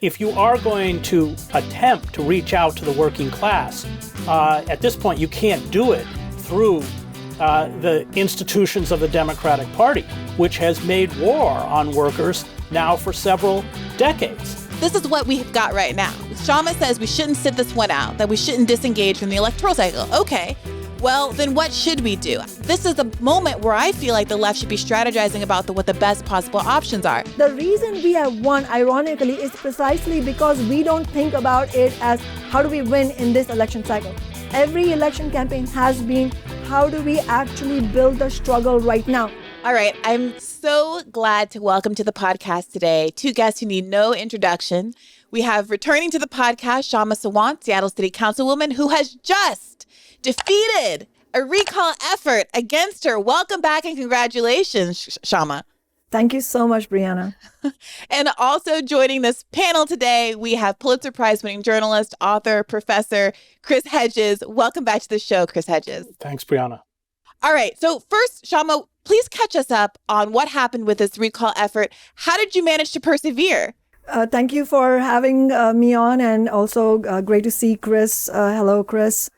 If you are going to attempt to reach out to the working class, at this point you can't do it through the institutions of the Democratic Party, which has made war on workers now for several decades. This is what we've got right now. Kshama says we shouldn't sit this one out, that we shouldn't disengage from the electoral cycle. Okay. Well, then what should we do? This is a moment where I feel like the left should be strategizing about what the best possible options are. The reason we have won, ironically, is precisely because we don't think about it as how do we win in this election cycle. Every election campaign has been how do we actually build the struggle right now. All right, I'm so glad to welcome to the podcast today two guests who need no introduction. We have returning to the podcast, Kshama Sawant, Seattle City Councilwoman, who has just defeated a recall effort against her. Welcome back and congratulations, Kshama. Thank you so much, Brianna. And also joining this panel today, we have Pulitzer Prize-winning journalist, author, professor, Chris Hedges. Welcome back to the show, Chris Hedges. Thanks, Brianna. All right. So first, Kshama, please catch us up on what happened with this recall effort. How did you manage to persevere? Thank you for having me on, and also great to see Chris. Hello, Chris.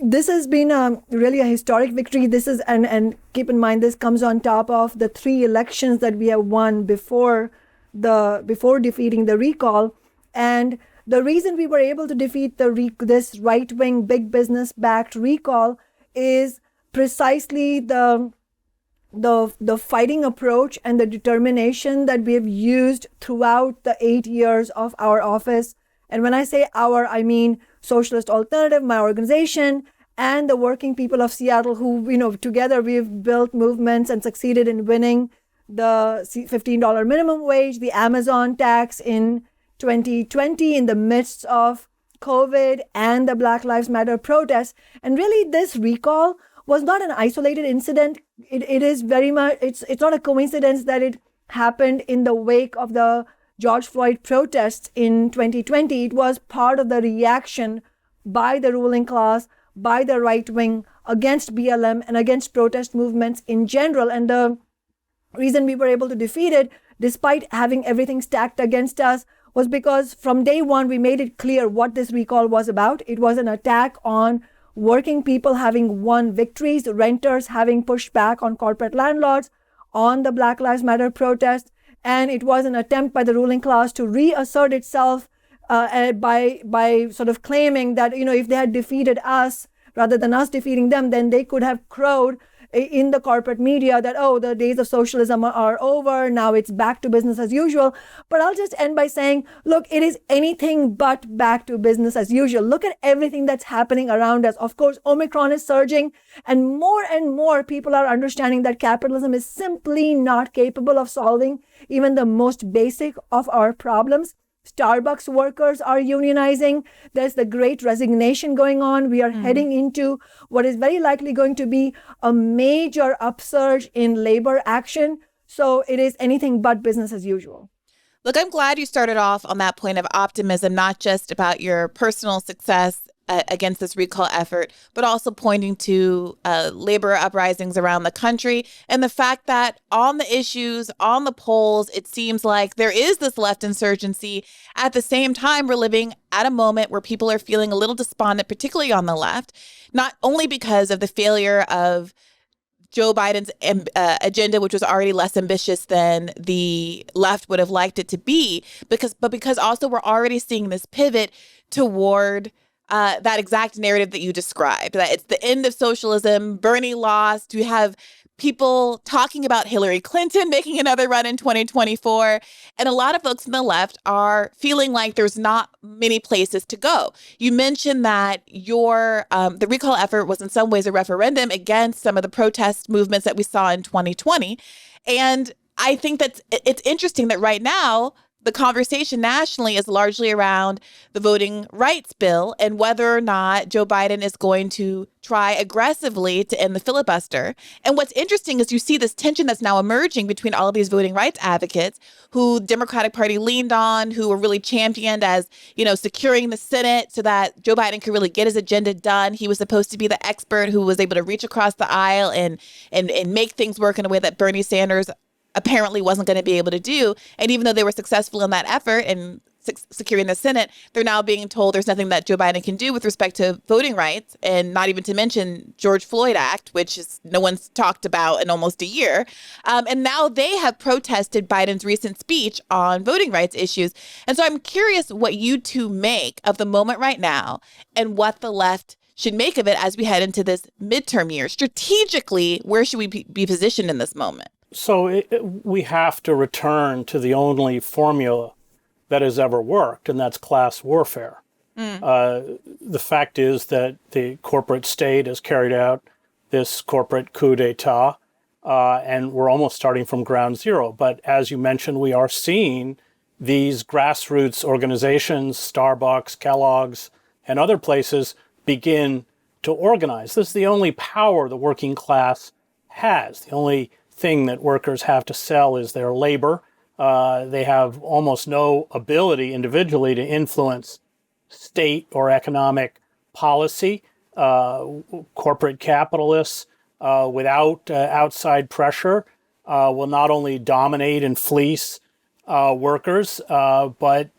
This has been really a historic victory. This is, and keep in mind, this comes on top of the 3 elections that we have won before defeating the recall. And the reason we were able to defeat this right-wing big business-backed recall is precisely the fighting approach and the determination that we have used throughout the 8 years of our office. And when I say our, I mean Socialist Alternative, my organization, and the working people of Seattle who, together we've built movements and succeeded in winning the $15 minimum wage, the Amazon tax in 2020 in the midst of COVID and the Black Lives Matter protests. And really this recall was not an isolated incident. It is very much, it's not a coincidence that it happened in the wake of the George Floyd protests in 2020. It was part of the reaction by the ruling class, by the right wing against BLM and against protest movements in general. And the reason we were able to defeat it, despite having everything stacked against us, was because from day one, we made it clear what this recall was about. It was an attack on working people having won victories, renters having pushed back on corporate landlords, on the Black Lives Matter protest. And it was an attempt by the ruling class to reassert itself by sort of claiming that, if they had defeated us rather than us defeating them, then they could have crowed in the corporate media that, oh, the days of socialism are over. Now it's back to business as usual. But I'll just end by saying, look, it is anything but back to business as usual. Look at everything that's happening around us. Of course, Omicron is surging, and more people are understanding that capitalism is simply not capable of solving even the most basic of our problems. Starbucks workers are unionizing. There's the great resignation going on. We are heading into what is very likely going to be a major upsurge in labor action. So it is anything but business as usual. Look, I'm glad you started off on that point of optimism, not just about your personal success against this recall effort, but also pointing to labor uprisings around the country and the fact that on the issues, on the polls, it seems like there is this left insurgency. At the same time, we're living at a moment where people are feeling a little despondent, particularly on the left, not only because of the failure of Joe Biden's agenda, which was already less ambitious than the left would have liked it to be, but because also we're already seeing this pivot toward that exact narrative that you described, that it's the end of socialism, Bernie lost. We have people talking about Hillary Clinton making another run in 2024. And a lot of folks on the left are feeling like there's not many places to go. You mentioned that the recall effort was in some ways a referendum against some of the protest movements that we saw in 2020. And I think that it's interesting that right now, the conversation nationally is largely around the voting rights bill and whether or not Joe Biden is going to try aggressively to end the filibuster. And what's interesting is you see this tension that's now emerging between all of these voting rights advocates who the Democratic Party leaned on, who were really championed as, securing the Senate so that Joe Biden could really get his agenda done. He was supposed to be the expert who was able to reach across the aisle and make things work in a way that Bernie Sanders apparently wasn't going to be able to do. And even though they were successful in that effort and securing the Senate, they're now being told there's nothing that Joe Biden can do with respect to voting rights, and not even to mention George Floyd Act, which is no one's talked about in almost a year. And now they have protested Biden's recent speech on voting rights issues. And so I'm curious what you two make of the moment right now and what the left should make of it as we head into this midterm year. Strategically, where should we be positioned in this moment? So we have to return to the only formula that has ever worked, and that's class warfare. The fact is that the corporate state has carried out this corporate coup d'etat, and we're almost starting from ground zero. But as you mentioned, we are seeing these grassroots organizations, Starbucks, Kellogg's, and other places begin to organize. This is the only power the working class has. The only thing that workers have to sell is their labor. They have almost no ability individually to influence state or economic policy. Corporate capitalists, without outside pressure, will not only dominate and fleece workers, but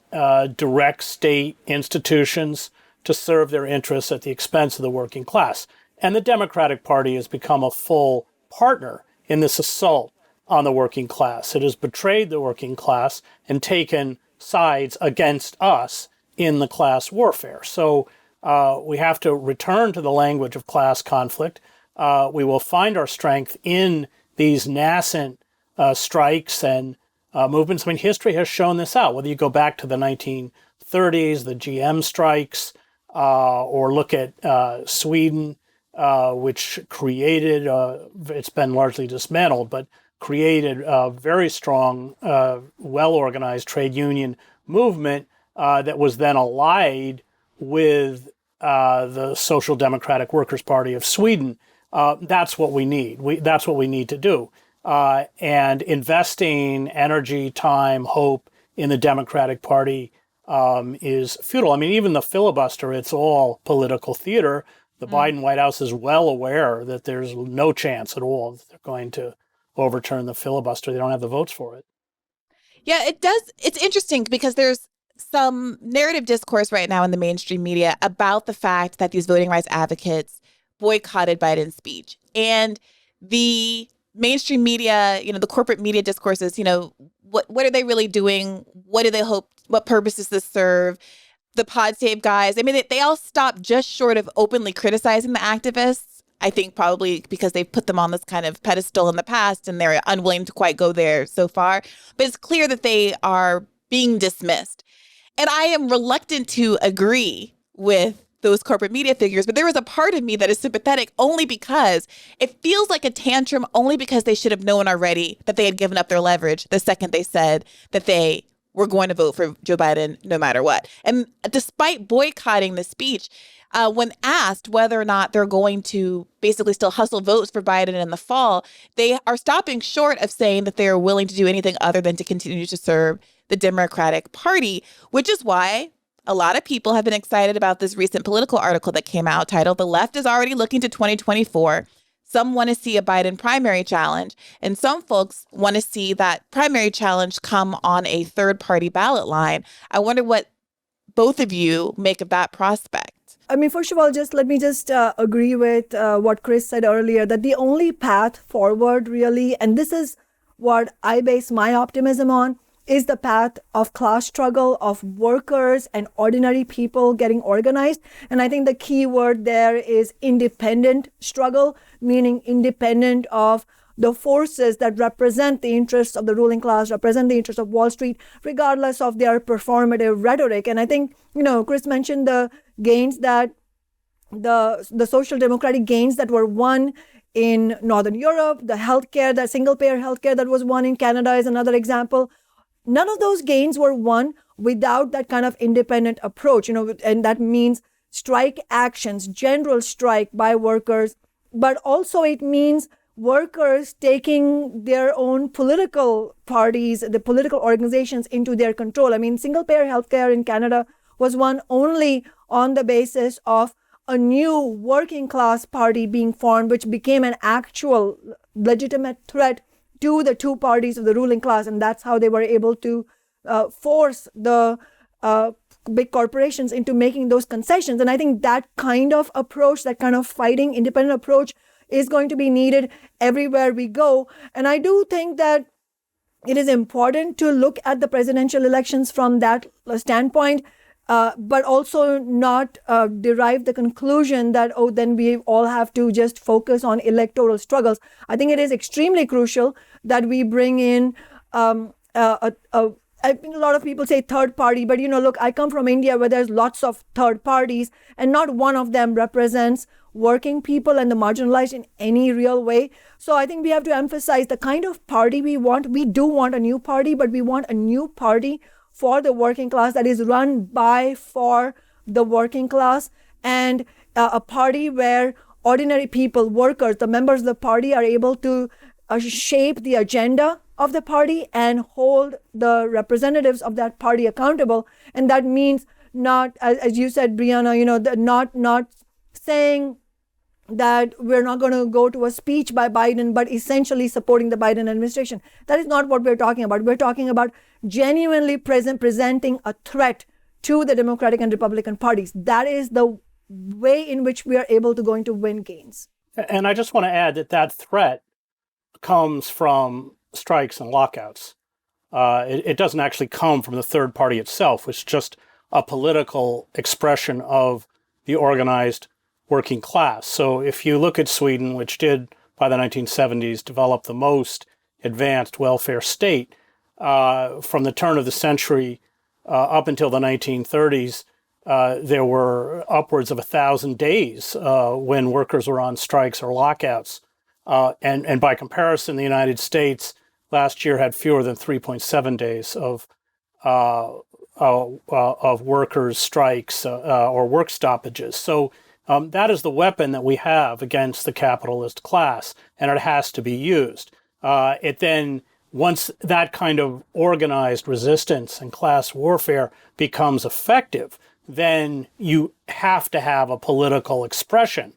direct state institutions to serve their interests at the expense of the working class. And the Democratic Party has become a full partner in this assault on the working class. It has betrayed the working class and taken sides against us in the class warfare. So we have to return to the language of class conflict. We will find our strength in these nascent strikes and movements. I mean, history has shown this out, whether you go back to the 1930s, the GM strikes, or look at Sweden, which created, it's been largely dismantled, but created a very strong, well-organized trade union movement that was then allied with the Social Democratic Workers' Party of Sweden. That's what we need. That's what we need to do. And investing energy, time, hope in the Democratic Party is futile. I mean, even the filibuster, it's all political theater. The Biden White House is well aware that there's no chance at all that they're going to overturn the filibuster. They don't have the votes for it. Yeah, it does. It's interesting because there's some narrative discourse right now in the mainstream media about the fact that these voting rights advocates boycotted Biden's speech. And the mainstream media, the corporate media discourses, what are they really doing? What do they hope? What purpose does this serve? The Pod Save guys, I mean, they all stopped just short of openly criticizing the activists. I think probably because they've put them on this kind of pedestal in the past and they're unwilling to quite go there so far. But it's clear that they are being dismissed. And I am reluctant to agree with those corporate media figures, but there was a part of me that is sympathetic only because it feels like a tantrum, only because they should have known already that they had given up their leverage the second they said that they were going to vote for Joe Biden no matter what. And despite boycotting the speech, when asked whether or not they're going to basically still hustle votes for Biden in the fall, they are stopping short of saying that they are willing to do anything other than to continue to serve the Democratic Party, which is why a lot of people have been excited about this recent Politico article that came out titled "The Left is Already Looking to 2024. Some want to see a Biden primary challenge, and some folks want to see that primary challenge come on a third-party ballot line." I wonder what both of you make of that prospect. I mean, first of all, let me agree with what Chris said earlier, that the only path forward really, and this is what I base my optimism on, is the path of class struggle, of workers and ordinary people getting organized. And I think the key word there is independent struggle, meaning independent of the forces that represent the interests of the ruling class, represent the interests of Wall Street, regardless of their performative rhetoric. And I think, Chris mentioned the gains that the social democratic gains that were won in Northern Europe, the healthcare, the single-payer healthcare that was won in Canada is another example. None of those gains were won without that kind of independent approach, and that means strike actions, general strike by workers, but also it means workers taking their own political parties, the political organizations into their control. I mean, single-payer healthcare in Canada was won only on the basis of a new working class party being formed, which became an actual legitimate threat to the two parties of the ruling class. And that's how they were able to force the big corporations into making those concessions. And I think that kind of approach, that kind of fighting, independent approach is going to be needed everywhere we go. And I do think that it is important to look at the presidential elections from that standpoint, but also not derive the conclusion that, oh, then we all have to just focus on electoral struggles. I think it is extremely crucial that we bring in I think a lot of people say third party, but look, I come from India where there's lots of third parties and not one of them represents working people and the marginalized in any real way. So I think we have to emphasize the kind of party we want. We do want a new party, but we want a new party for the working class that is run by, for the working class, and a party where ordinary people, workers, the members of the party are able to shape the agenda of the party and hold the representatives of that party accountable. And that means not, as you said, Brianna, not saying that we're not going to go to a speech by Biden, but essentially supporting the Biden administration. That is not what we're talking about. We're talking about genuinely presenting a threat to the Democratic and Republican parties. That is the way in which we are able to going to win gains. And I just want to add that threat comes from strikes and lockouts. It doesn't actually come from the third party itself. It's just a political expression of the organized working class. So if you look at Sweden, which did by the 1970s develop the most advanced welfare state, from the turn of the century up until the 1930s, there were upwards of 1,000 days when workers were on strikes or lockouts. And by comparison, the United States last year had fewer than 3.7 days of workers' strikes or work stoppages. So that is the weapon that we have against the capitalist class, and it has to be used. It then, once that kind of organized resistance and class warfare becomes effective, then you have to have a political expression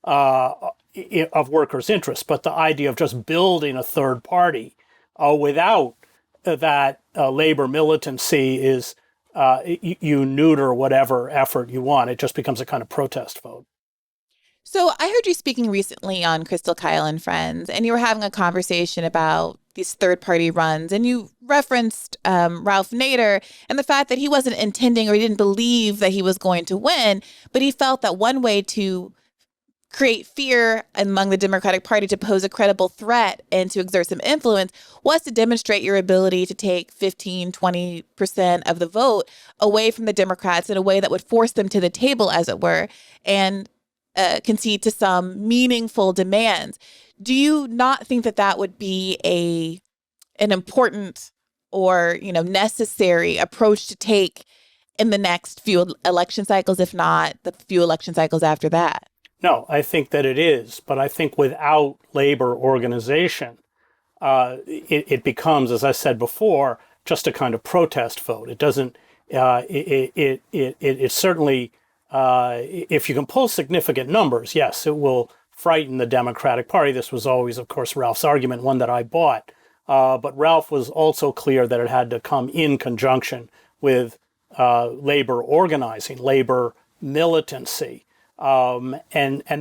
of workers' interests. But the idea of just building a third party without that labor militancy is you neuter whatever effort you want. It just becomes a kind of protest vote. So I heard you speaking recently on Crystal Kyle and Friends, and you were having a conversation about these third-party runs, and you referenced Ralph Nader and the fact that he wasn't intending or he didn't believe that he was going to win, but he felt that one way to create fear among the Democratic Party, to pose a credible threat and to exert some influence, was to demonstrate your ability to take 15, 20% of the vote away from the Democrats in a way that would force them to the table, as it were, and concede to some meaningful demands. Do you not think that that would be an important or necessary approach to take in the next few election cycles, if not the few election cycles after that? No, I think that it is, but I think without labor organization, it becomes, as I said before, just a kind of protest vote. It doesn't. It certainly, if you can pull significant numbers, yes, it will frighten the Democratic Party. This was always, of course, Ralph's argument, one that I bought. But Ralph was also clear that it had to come in conjunction with labor organizing, labor militancy. And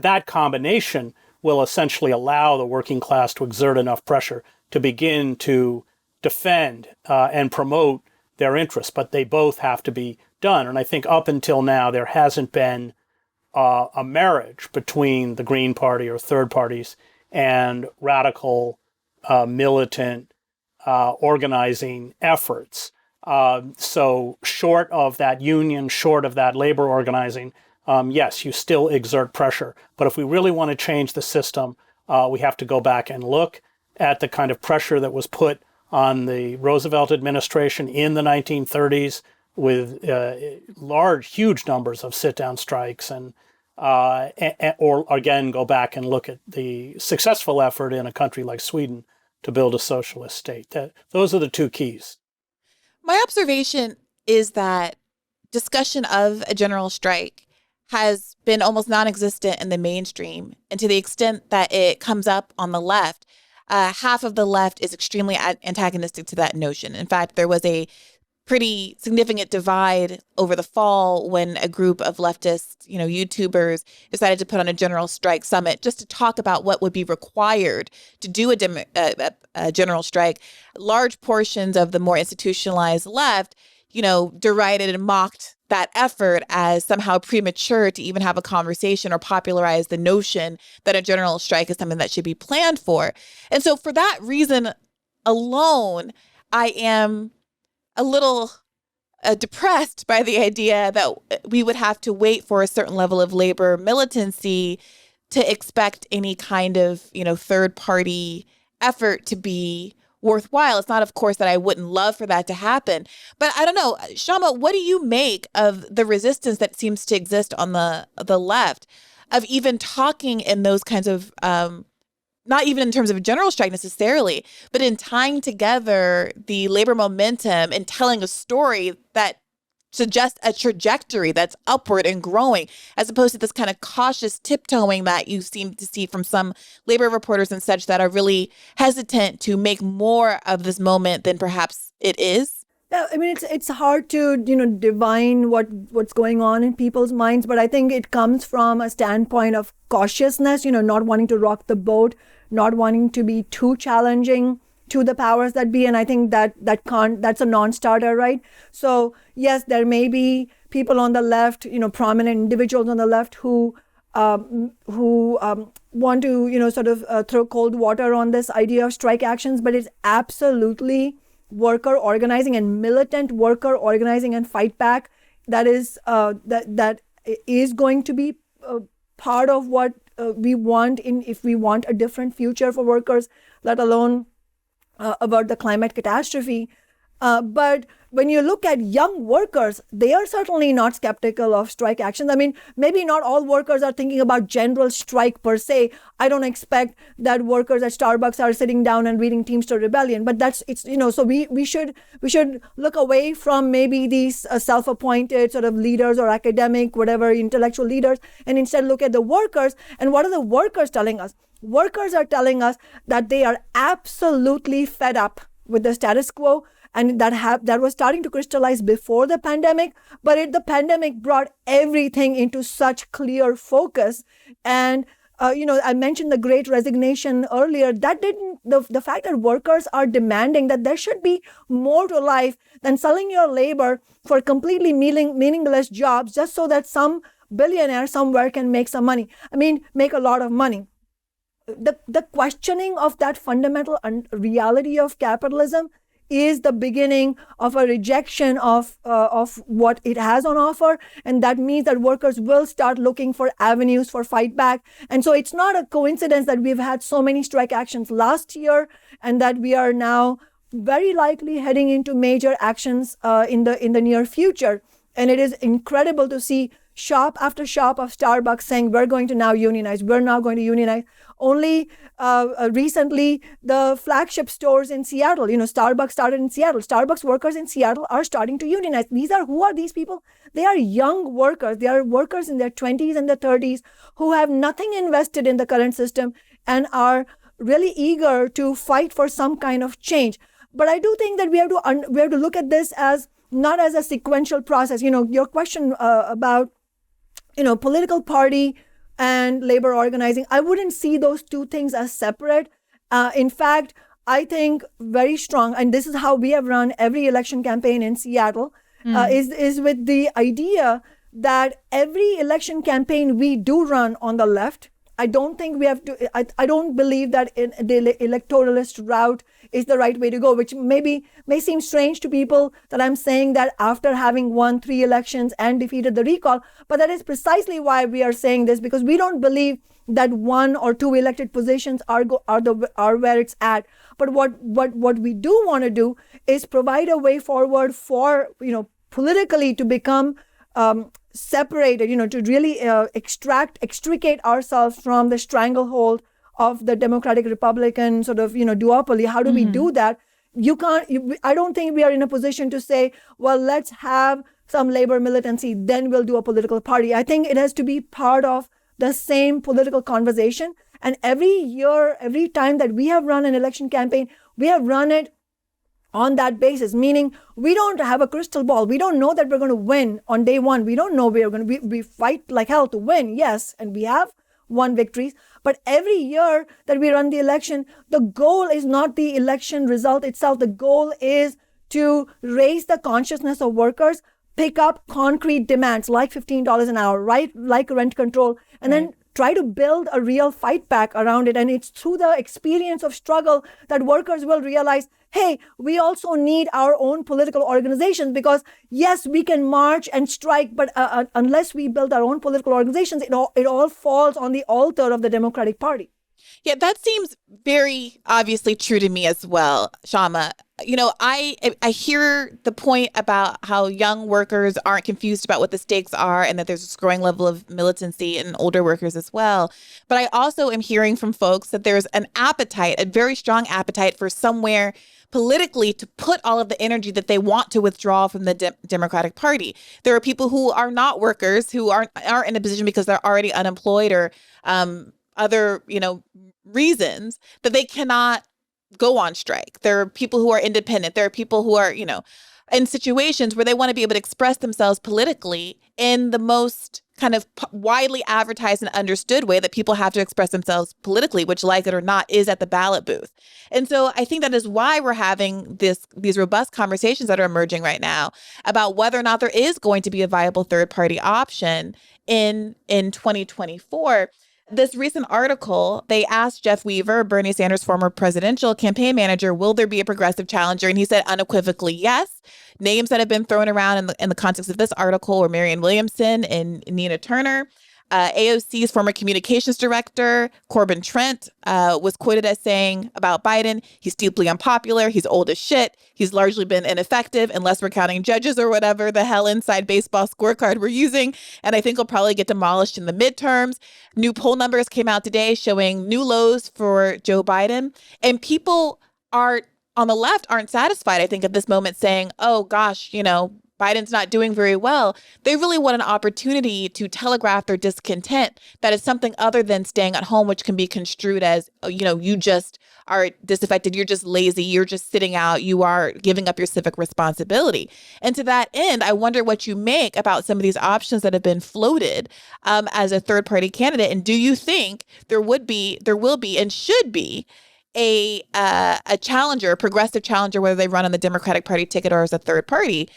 that combination will essentially allow the working class to exert enough pressure to begin to defend and promote their interests. But they both have to be done. And I think up until now, there hasn't been a marriage between the Green Party or third parties and radical militant organizing efforts. So short of that union, short of that labor organizing, yes, you still exert pressure. But if we really want to change the system, we have to go back and look at the kind of pressure that was put on the Roosevelt administration in the 1930s with huge numbers of sit-down strikes, or again, go back and look at the successful effort in a country like Sweden to build a socialist state. Those are the two keys. My observation is that discussion of a general strike has been almost non-existent in the mainstream. And to the extent that it comes up on the left, half of the left is extremely antagonistic to that notion. In fact, there was a pretty significant divide over the fall when a group of leftist, YouTubers decided to put on a general strike summit just to talk about what would be required to do a general strike. Large portions of the more institutionalized left, derided and mocked that effort as somehow premature to even have a conversation or popularize the notion that a general strike is something that should be planned for. And so for that reason alone, I am a little depressed by the idea that we would have to wait for a certain level of labor militancy to expect any kind of, third party effort to be worthwhile. It's not, of course, that I wouldn't love for that to happen. But I don't know, Kshama, what do you make of the resistance that seems to exist on the left of even talking in those kinds of not even in terms of a general strike necessarily, but in tying together the labor momentum and telling a story that suggests a trajectory that's upward and growing, as opposed to this kind of cautious tiptoeing that you seem to see from some labor reporters and such that are really hesitant to make more of this moment than perhaps it is? Yeah, I mean, it's hard to, divine what's going on in people's minds, but I think it comes from a standpoint of cautiousness, not wanting to rock the boat, not wanting to be too challenging to the powers that be. And I think that's a non-starter, right? So yes, there may be people on the left, prominent individuals on the left who want to, sort of throw cold water on this idea of strike actions, but it's absolutely worker organizing and militant worker organizing and fight back that is going to be part of what we want if we want a different future for workers, let alone about the climate catastrophe. But when you look at young workers, they are certainly not skeptical of strike actions. I mean, maybe not all workers are thinking about general strike per se. I don't expect that workers at Starbucks are sitting down and reading Teamster Rebellion, but so we should look away from maybe these self-appointed sort of leaders or academic, whatever, intellectual leaders, and instead look at the workers. And what are the workers telling us? Workers are telling us that they are absolutely fed up with the status quo, and that was starting to crystallize before the pandemic, but the pandemic brought everything into such clear focus. And I mentioned the Great Resignation earlier. The fact that workers are demanding that there should be more to life than selling your labor for completely meaningless jobs just so that some billionaire somewhere can make some money. I mean, make a lot of money. The questioning of that fundamental reality of capitalism is the beginning of a rejection of what it has on offer. And that means that workers will start looking for avenues for fight back. And so it's not a coincidence that we've had so many strike actions last year and that we are now very likely heading into major actions in the near future. And it is incredible to see shop after shop of Starbucks saying, we're going to now unionize. We're now going to unionize. Only recently, the flagship stores in Seattle, Starbucks started in Seattle. Starbucks workers in Seattle are starting to unionize. Who are these people? They are young workers. They are workers in their 20s and their 30s who have nothing invested in the current system and are really eager to fight for some kind of change. But I do think that we have to look at this as not as a sequential process. Your question about political party and labor organizing, I wouldn't see those two things as separate. In fact, I think very strong, and this is how we have run every election campaign in Seattle, is with the idea that every election campaign we do run on the left, I don't think we have to, I don't believe that the electoralist route is the right way to go, which may seem strange to people that I'm saying that after having won 3 elections and defeated the recall. But that is precisely why we are saying this, because we don't believe that 1 or 2 elected positions are where it's at. But what we do want to do is provide a way forward for, politically to become separated, to really extricate ourselves from the stranglehold of the Democratic Republican sort of, duopoly. How do we do that? I don't think we are in a position to say, well, let's have some labor militancy, then we'll do a political party. I think it has to be part of the same political conversation. And every year, every time that we have run an election campaign, we have run it on that basis, meaning we don't have a crystal ball. We don't know that we're going to win on day one. We don't know we're going to we fight like hell to win, yes, and we have won victories. But every year that we run the election, the goal is not the election result itself. The goal is to raise the consciousness of workers, pick up concrete demands like $15 an hour, right? Like rent control, and then try to build a real fight back around it. And it's through the experience of struggle that workers will realize, hey, we also need our own political organizations, because yes, we can march and strike, but unless we build our own political organizations, it all falls on the altar of the Democratic Party. Yeah, that seems very obviously true to me as well, Kshama. You know, I hear the point about how young workers aren't confused about what the stakes are and that there's this growing level of militancy in older workers as well. But I also am hearing from folks that there's an appetite, a very strong appetite for somewhere politically to put all of the energy that they want to withdraw from the Democratic Party. There are people who are not workers, who aren't in a position because they're already unemployed or other, reasons that they cannot go on strike. There are people who are independent. There are people who are, in situations where they want to be able to express themselves politically in the most kind of widely advertised and understood way that people have to express themselves politically, which, like it or not, is at the ballot booth. And so I think that is why we're having these robust conversations that are emerging right now about whether or not there is going to be a viable third party option in 2024. This recent article, they asked Jeff Weaver, Bernie Sanders' former presidential campaign manager, will there be a progressive challenger? And he said unequivocally yes. Names that have been thrown around in the context of this article were Marianne Williamson and Nina Turner. AOC's former communications director, Corbin Trent, was quoted as saying about Biden, he's deeply unpopular, he's old as shit, he's largely been ineffective, unless we're counting judges or whatever the hell inside baseball scorecard we're using, and I think he'll probably get demolished in the midterms. New poll numbers came out today showing new lows for Joe Biden, and people on the left aren't satisfied, I think, at this moment, saying, oh gosh, Biden's not doing very well. They really want an opportunity to telegraph their discontent that is something other than staying at home, which can be construed as, you just are disaffected, you're just lazy, you're just sitting out, you are giving up your civic responsibility. And to that end, I wonder what you make about some of these options that have been floated as a third party candidate. And do you think there will be, and should be a challenger, a progressive challenger, whether they run on the Democratic Party ticket or as a third party,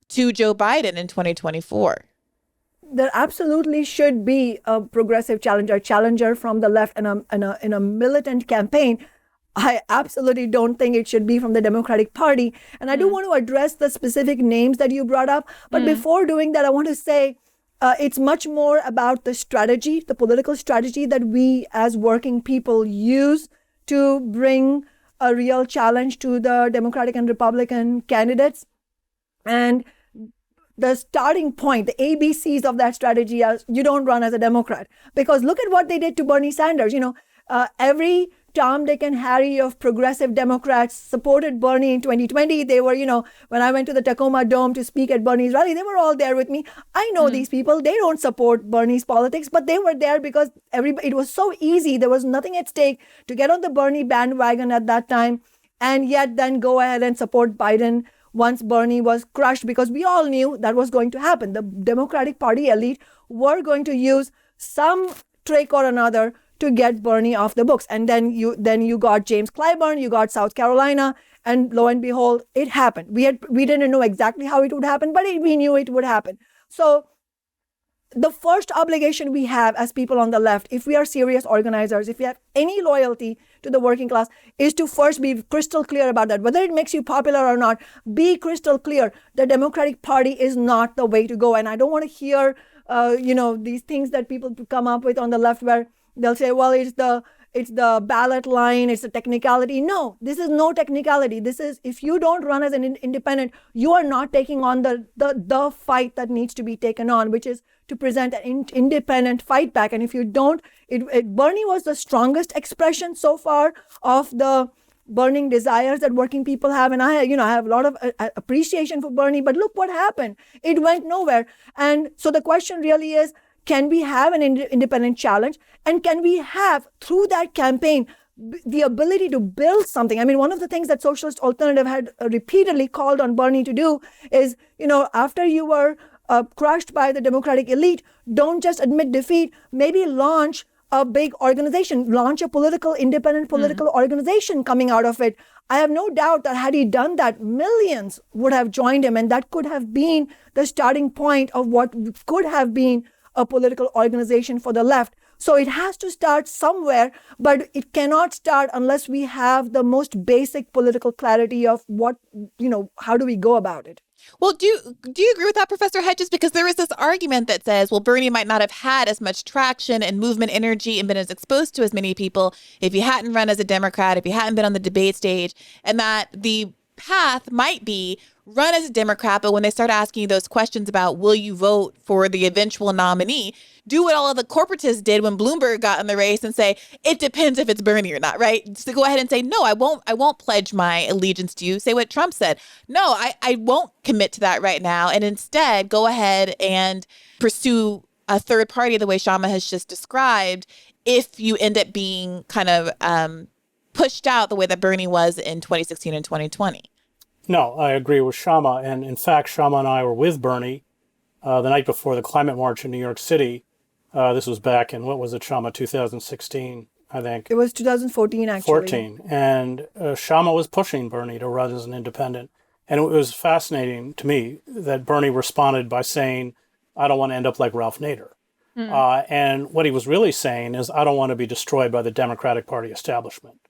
to Joe Biden in 2024? There absolutely should be a progressive challenger from the left in a militant campaign. I absolutely don't think it should be from the Democratic Party. And I do want to address the specific names that you brought up. But before doing that, I want to say it's much more about the strategy, the political strategy that we as working people use to bring a real challenge to the Democratic and Republican candidates. And the starting point, the ABCs of that strategy are you don't run as a Democrat. Because look at what they did to Bernie Sanders. Every Tom, Dick, and Harry of progressive Democrats supported Bernie in 2020. They were, when I went to the Tacoma Dome to speak at Bernie's rally, they were all there with me. I know these people. They don't support Bernie's politics, but they were there because it was so easy. There was nothing at stake to get on the Bernie bandwagon at that time and yet then go ahead and support Biden once Bernie was crushed, because we all knew that was going to happen. The Democratic Party elite were going to use some trick or another to get Bernie off the books. And then you got James Clyburn, you got South Carolina, and lo and behold, it happened. We didn't know exactly how it would happen, but we knew it would happen. So the first obligation we have as people on the left, if we are serious organizers, if we have any loyalty to the working class, is to first be crystal clear about that. Whether it makes you popular or not, be crystal clear. The Democratic Party is not the way to go. And I don't want to hear, these things that people come up with on the left where they'll say, well, it's the ballot line, it's the technicality. No, this is no technicality. This is, if you don't run as an independent, you are not taking on the fight that needs to be taken on, which is to present an independent fight back. And if you don't, Bernie was the strongest expression so far of the burning desires that working people have. And I have a lot of appreciation for Bernie, but look what happened. It went nowhere. And so the question really is, can we have an independent challenge? And can we have, through that campaign, the ability to build something. I mean, one of the things that Socialist Alternative had repeatedly called on Bernie to do is, after you were crushed by the Democratic elite, don't just admit defeat, maybe launch a big organization, launch a independent political organization coming out of it. I have no doubt that had he done that, millions would have joined him, and that could have been the starting point of what could have been a political organization for the left. So it has to start somewhere, but it cannot start unless we have the most basic political clarity of how do we go about it. Well, do you agree with that, Professor Hedges? Because there is this argument that says, well, Bernie might not have had as much traction and movement energy and been as exposed to as many people if he hadn't run as a Democrat, if he hadn't been on the debate stage, and that the path might be run as a Democrat, but when they start asking you those questions about will you vote for the eventual nominee, do what all of the corporatists did when Bloomberg got in the race and say, it depends if it's Bernie or not, right? So go ahead and say, no, I won't pledge my allegiance to you. Say what Trump said. No, I won't commit to that right now. And instead, go ahead and pursue a third party the way Kshama has just described if you end up being kind of pushed out the way that Bernie was in 2016 and 2020. No, I agree with Kshama. And in fact, Kshama and I were with Bernie the night before the climate march in New York City. This was back in, what was it, Kshama, 2016, I think. It was 2014, actually. 14. And Kshama was pushing Bernie to run as an independent. And it was fascinating to me that Bernie responded by saying, I don't want to end up like Ralph Nader. And what he was really saying is, I don't want to be destroyed by the Democratic Party establishment.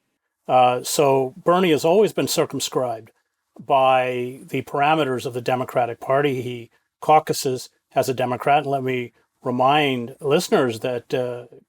So Bernie has always been circumscribed by the parameters of the Democratic Party. He caucuses as a Democrat. And let me remind listeners that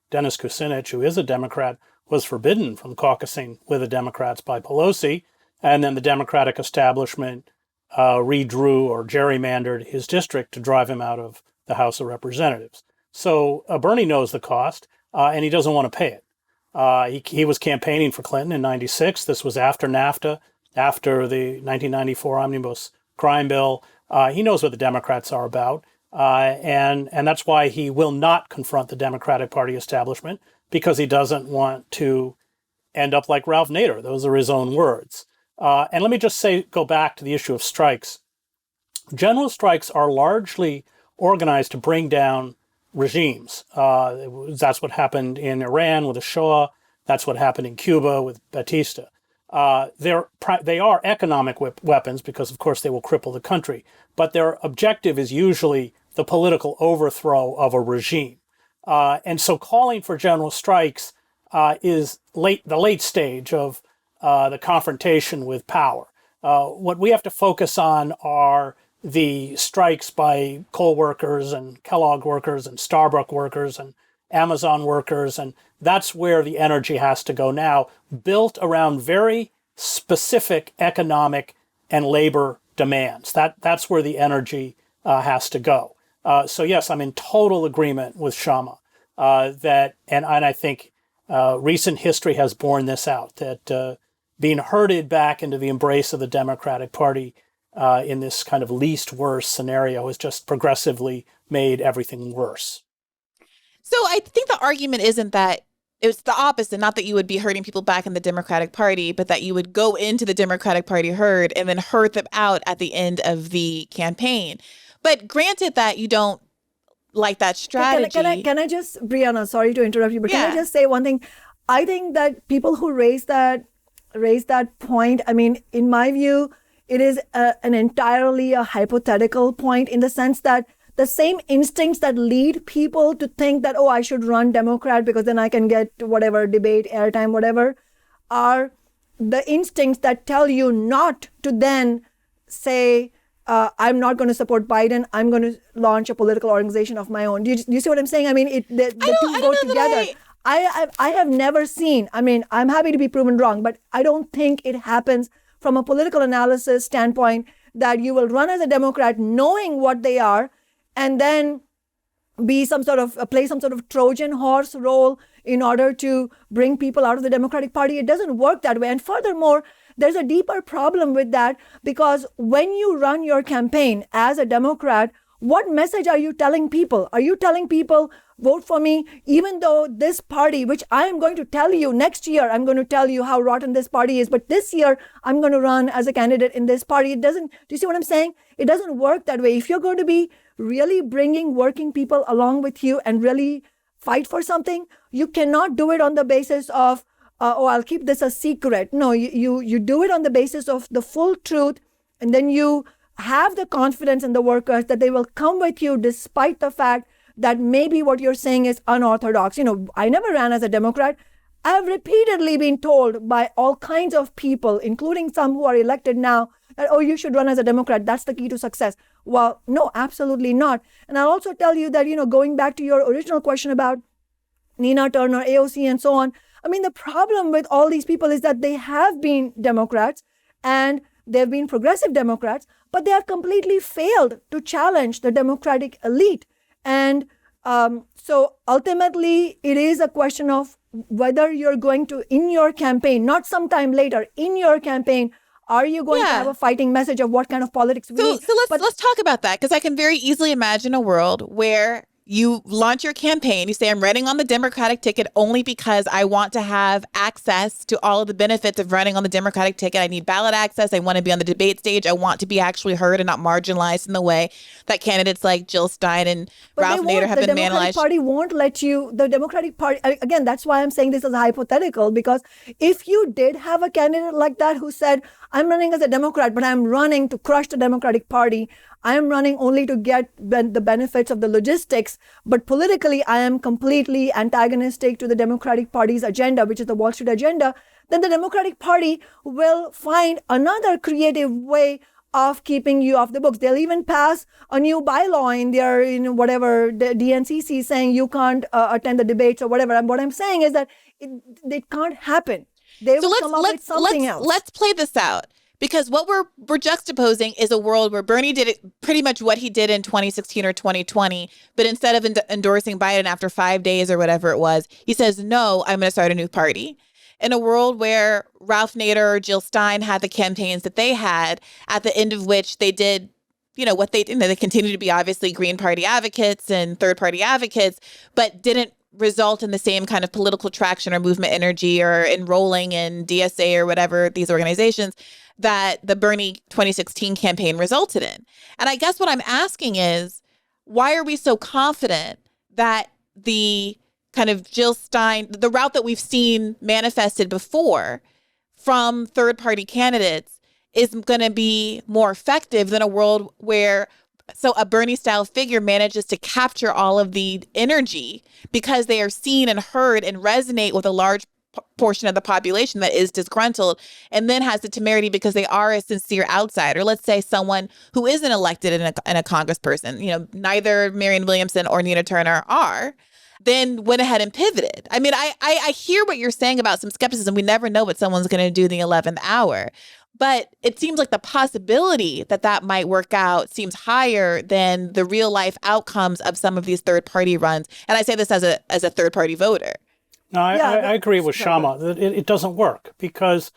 Dennis Kucinich, who is a Democrat, was forbidden from caucusing with the Democrats by Pelosi. And then the Democratic establishment redrew or gerrymandered his district to drive him out of the House of Representatives. So Bernie knows the cost, and he doesn't want to pay it. He was campaigning for Clinton in 96. This was after NAFTA, after the 1994 Omnibus Crime Bill. He knows what the Democrats are about. And that's why he will not confront the Democratic Party establishment, because he doesn't want to end up like Ralph Nader. Those are his own words. And let me just go back to the issue of strikes. General strikes are largely organized to bring down regimes. That's what happened in Iran with the Shah. That's what happened in Cuba with Batista. They are economic weapons because, of course, they will cripple the country. But their objective is usually the political overthrow of a regime. And so calling for general strikes is the late stage of the confrontation with power. What we have to focus on are the strikes by coal workers and Kellogg workers and Starbucks workers and Amazon workers, and that's where the energy has to go now, built around very specific economic and labor demands. That's where the energy has to go. So yes, I'm in total agreement with Kshama and I think recent history has borne this out, that being herded back into the embrace of the Democratic Party in this kind of least worst scenario has just progressively made everything worse. So I think the argument isn't that it's the opposite, not that you would be herding people back in the Democratic Party, but that you would go into the Democratic Party herd and then herd them out at the end of the campaign. But granted that you don't like that strategy. Can I just, Brianna, sorry to interrupt you, but can I just say one thing? I think that people who raise that point, I mean, in my view, it is an entirely a hypothetical point, in the sense that the same instincts that lead people to think that, I should run Democrat because then I can get whatever debate, airtime, whatever, are the instincts that tell you not to then say, I'm not going to support Biden. I'm going to launch a political organization of my own. Do you see what I'm saying? I mean, the two go together. I have never seen, I mean, I'm happy to be proven wrong, but I don't think it happens from a political analysis standpoint that you will run as a Democrat knowing what they are and then be play some sort of Trojan horse role in order to bring people out of the Democratic Party. It doesn't work that way. And furthermore, there's a deeper problem with that, because when you run your campaign as a Democrat, What message are you telling people? Are you telling people, vote for me, even though this party, which I am going to tell you next year, I'm going to tell you how rotten this party is, but this year I'm going to run as a candidate in this party. It doesn't, do you see what I'm saying? It doesn't work that way. If you're going to be really bringing working people along with you and really fight for something, you cannot do it on the basis of, I'll keep this a secret. No, you do it on the basis of the full truth, and then you have the confidence in the workers that they will come with you despite the fact that maybe what you're saying is unorthodox. I never ran as a Democrat. I've repeatedly been told by all kinds of people, including some who are elected now, that, you should run as a Democrat. That's the key to success. Well, no, absolutely not. And I'll also tell you that, going back to your original question about Nina Turner, AOC, and so on, I mean, the problem with all these people is that they have been Democrats and they've been progressive Democrats, but they have completely failed to challenge the Democratic elite. And so ultimately, it is a question of whether you're going to, in your campaign, not sometime later, in your campaign, are you going to have a fighting message of what kind of politics we need? So let's talk about that, because I can very easily imagine a world where you launch your campaign, you say, I'm running on the Democratic ticket only because I want to have access to all of the benefits of running on the Democratic ticket. I need ballot access. I want to be on the debate stage. I want to be actually heard and not marginalized in the way that candidates like Jill Stein and Ralph Nader have been marginalized. The Democratic Party won't let you, the Democratic Party, again, that's why I'm saying this is hypothetical, because if you did have a candidate like that who said, I'm running as a Democrat, but I'm running to crush the Democratic Party, I am running only to get the benefits of the logistics, but politically I am completely antagonistic to the Democratic Party's agenda, which is the Wall Street agenda, then the Democratic Party will find another creative way of keeping you off the books. They'll even pass a new bylaw in their, whatever, the DNCC saying you can't attend the debates or whatever. And what I'm saying is that it can't happen. They will come up with something else. Let's play this out. Because what we're juxtaposing is a world where Bernie did pretty much what he did in 2016 or 2020, but instead of endorsing Biden after 5 days or whatever it was, he says, no, I'm going to start a new party. In a world where Ralph Nader or Jill Stein had the campaigns that they had, at the end of which they did, what they did, they continue to be obviously Green Party advocates and third party advocates, but didn't result in the same kind of political traction or movement energy or enrolling in DSA or whatever these organizations that the Bernie 2016 campaign resulted in. And I guess what I'm asking is, why are we so confident that the kind of Jill Stein, the route that we've seen manifested before from third-party candidates is going to be more effective than a world where a Bernie-style figure manages to capture all of the energy because they are seen and heard and resonate with a large portion of the population that is disgruntled, and then has the temerity because they are a sincere outsider. Let's say someone who isn't elected in a congressperson, neither Marianne Williamson or Nina Turner are, then went ahead and pivoted. I mean, I hear what you're saying about some skepticism. We never know what someone's going to do in the 11th hour. But it seems like the possibility that might work out seems higher than the real life outcomes of some of these third party runs. And I say this as a third party voter. No, I agree with Kshama that it doesn't work because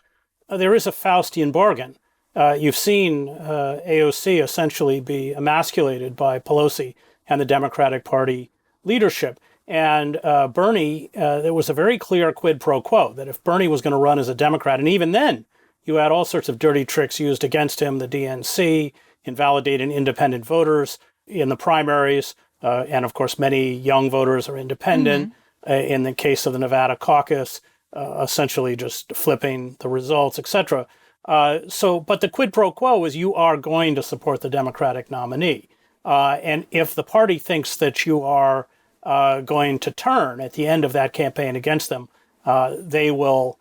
there is a Faustian bargain. You've seen AOC essentially be emasculated by Pelosi and the Democratic Party leadership. And Bernie, there was a very clear quid pro quo that if Bernie was going to run as a Democrat, and even then, you had all sorts of dirty tricks used against him, the DNC, invalidating independent voters in the primaries. And of course, many young voters are independent. In the case of the Nevada caucus, essentially just flipping the results, etc. But the quid pro quo is you are going to support the Democratic nominee. And if the party thinks that you are going to turn at the end of that campaign against them, they will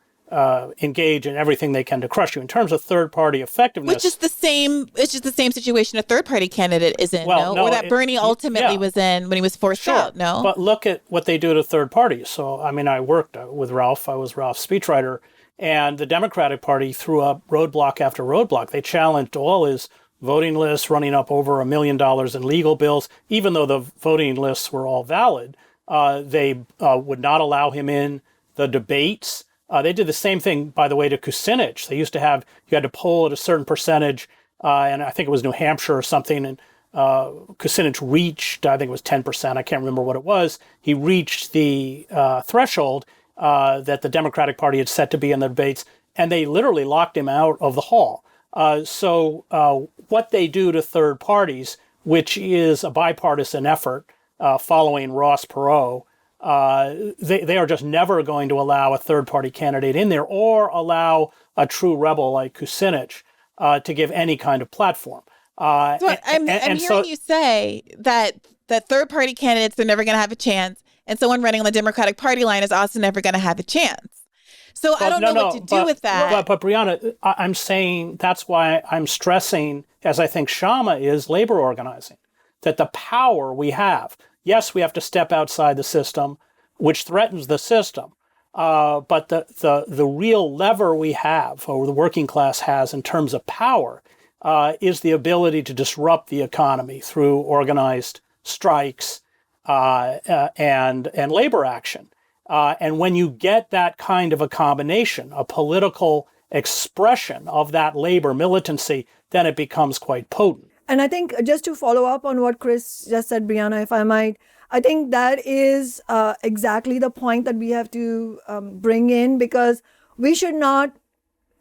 engage in everything they can to crush you. In terms of third-party effectiveness, which is the same. It's just the same situation a third-party candidate is in, or that Bernie ultimately was in when he was forced out. No, but look at what they do to third parties. So, I mean, I worked with Ralph. I was Ralph's speechwriter, and the Democratic Party threw up roadblock after roadblock. They challenged all his voting lists, running up over $1 million in legal bills, even though the voting lists were all valid. They would not allow him in the debates. They did the same thing, by the way, to Kucinich. They used to have, you had to poll at a certain percentage, and I think it was New Hampshire or something, and Kucinich reached, I think it was 10%, I can't remember what it was, he reached the threshold that the Democratic Party had set to be in the debates, and they literally locked him out of the hall. So what they do to third parties, which is a bipartisan effort following Ross Perot, they are just never going to allow a third-party candidate in there or allow a true rebel like Kucinich to give any kind of platform. So I'm hearing you say that third-party candidates are never going to have a chance, and someone running on the Democratic Party line is also never going to have a chance. So I don't know what to do with that. But Brianna, I'm saying that's why I'm stressing, as I think Kshama is, labor organizing, that the power we have. Yes, we have to step outside the system, which threatens the system. But the real lever we have, or the working class has in terms of power, is the ability to disrupt the economy through organized strikes and labor action. And when you get that kind of a combination, a political expression of that labor militancy, then it becomes quite potent. And I think just to follow up on what Chris just said, Brianna, if I might, I think that is exactly the point that we have to bring in, because we should not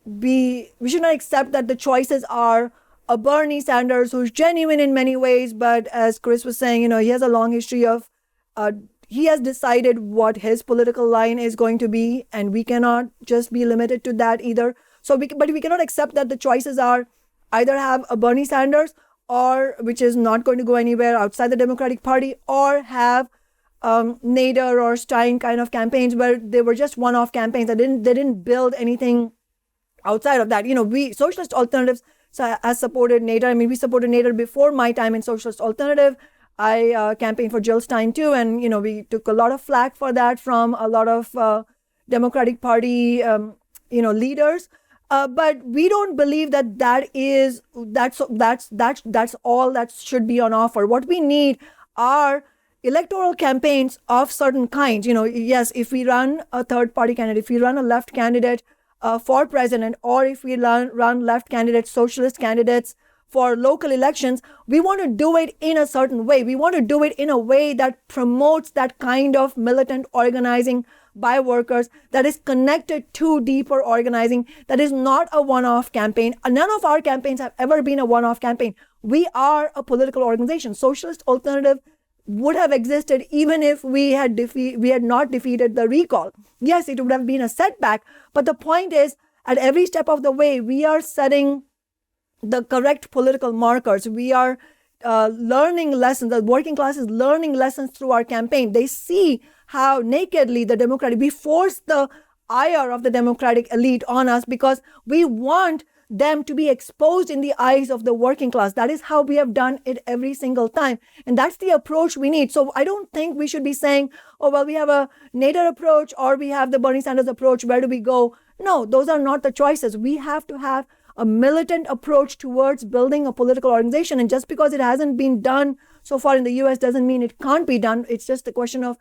accept that the choices are a Bernie Sanders who's genuine in many ways, but as Chris was saying, he has a long history of he has decided what his political line is going to be, and we cannot just be limited to that either. But we cannot accept that the choices are either have a Bernie Sanders, or which is not going to go anywhere outside the Democratic Party, or have Nader or Stein kind of campaigns where they were just one-off campaigns. They didn't build anything outside of that. We Socialist Alternatives has supported Nader. I mean, we supported Nader before my time in Socialist Alternative. I campaigned for Jill Stein too, and we took a lot of flack for that from a lot of Democratic Party leaders. But we don't believe that's all that should be on offer. What we need are electoral campaigns of certain kinds. Yes, if we run a third party candidate, if we run a left candidate for president, or if we run left candidates, socialist candidates for local elections, we want to do it in a certain way. We want to do it in a way that promotes that kind of militant organizing by workers, that is connected to deeper organizing, that is not a one-off campaign. None of our campaigns have ever been a one-off campaign. We are a political organization. Socialist Alternative would have existed even if we had not defeated the recall. Yes, it would have been a setback, but the point is, at every step of the way, we are setting the correct political markers. We are learning lessons. The working class is learning lessons through our campaign. They see how nakedly we force the ire of the Democratic elite on us, because we want them to be exposed in the eyes of the working class. That is how we have done it every single time. And that's the approach we need. So I don't think we should be saying, oh, well, we have a Nader approach or we have the Bernie Sanders approach. Where do we go? No, those are not the choices. We have to have a militant approach towards building a political organization. And just because it hasn't been done so far in the US doesn't mean it can't be done. It's just a question of,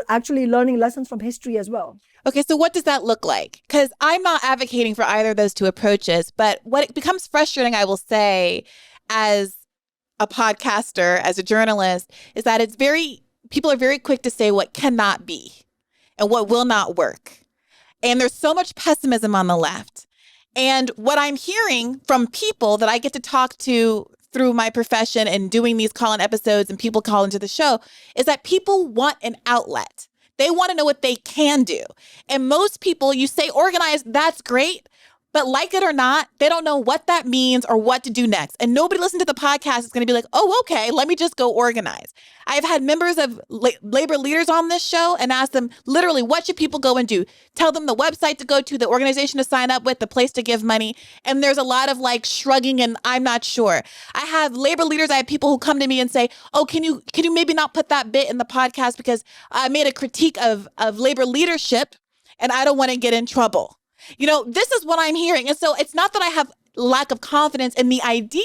actually learning lessons from history as well. Okay, so what does that look like? Because I'm not advocating for either of those two approaches, but what it becomes frustrating, I will say, as a podcaster, as a journalist, is that people are very quick to say what cannot be and what will not work. And there's so much pessimism on the left. And what I'm hearing from people that I get to talk to through my profession and doing these call-in episodes and people call into the show is that people want an outlet. They want to know what they can do. And most people, you say organize, that's great. But like it or not, they don't know what that means or what to do next. And nobody listening to the podcast is going to be like, oh, okay, let me just go organize. I've had members of labor leaders on this show and asked them literally, what should people go and do? Tell them the website to go to, the organization to sign up with, the place to give money. And there's a lot of shrugging and I'm not sure. I have labor leaders, I have people who come to me and say, oh, can you maybe not put that bit in the podcast because I made a critique of labor leadership and I don't want to get in trouble. This is what I'm hearing. And so it's not that I have lack of confidence in the idea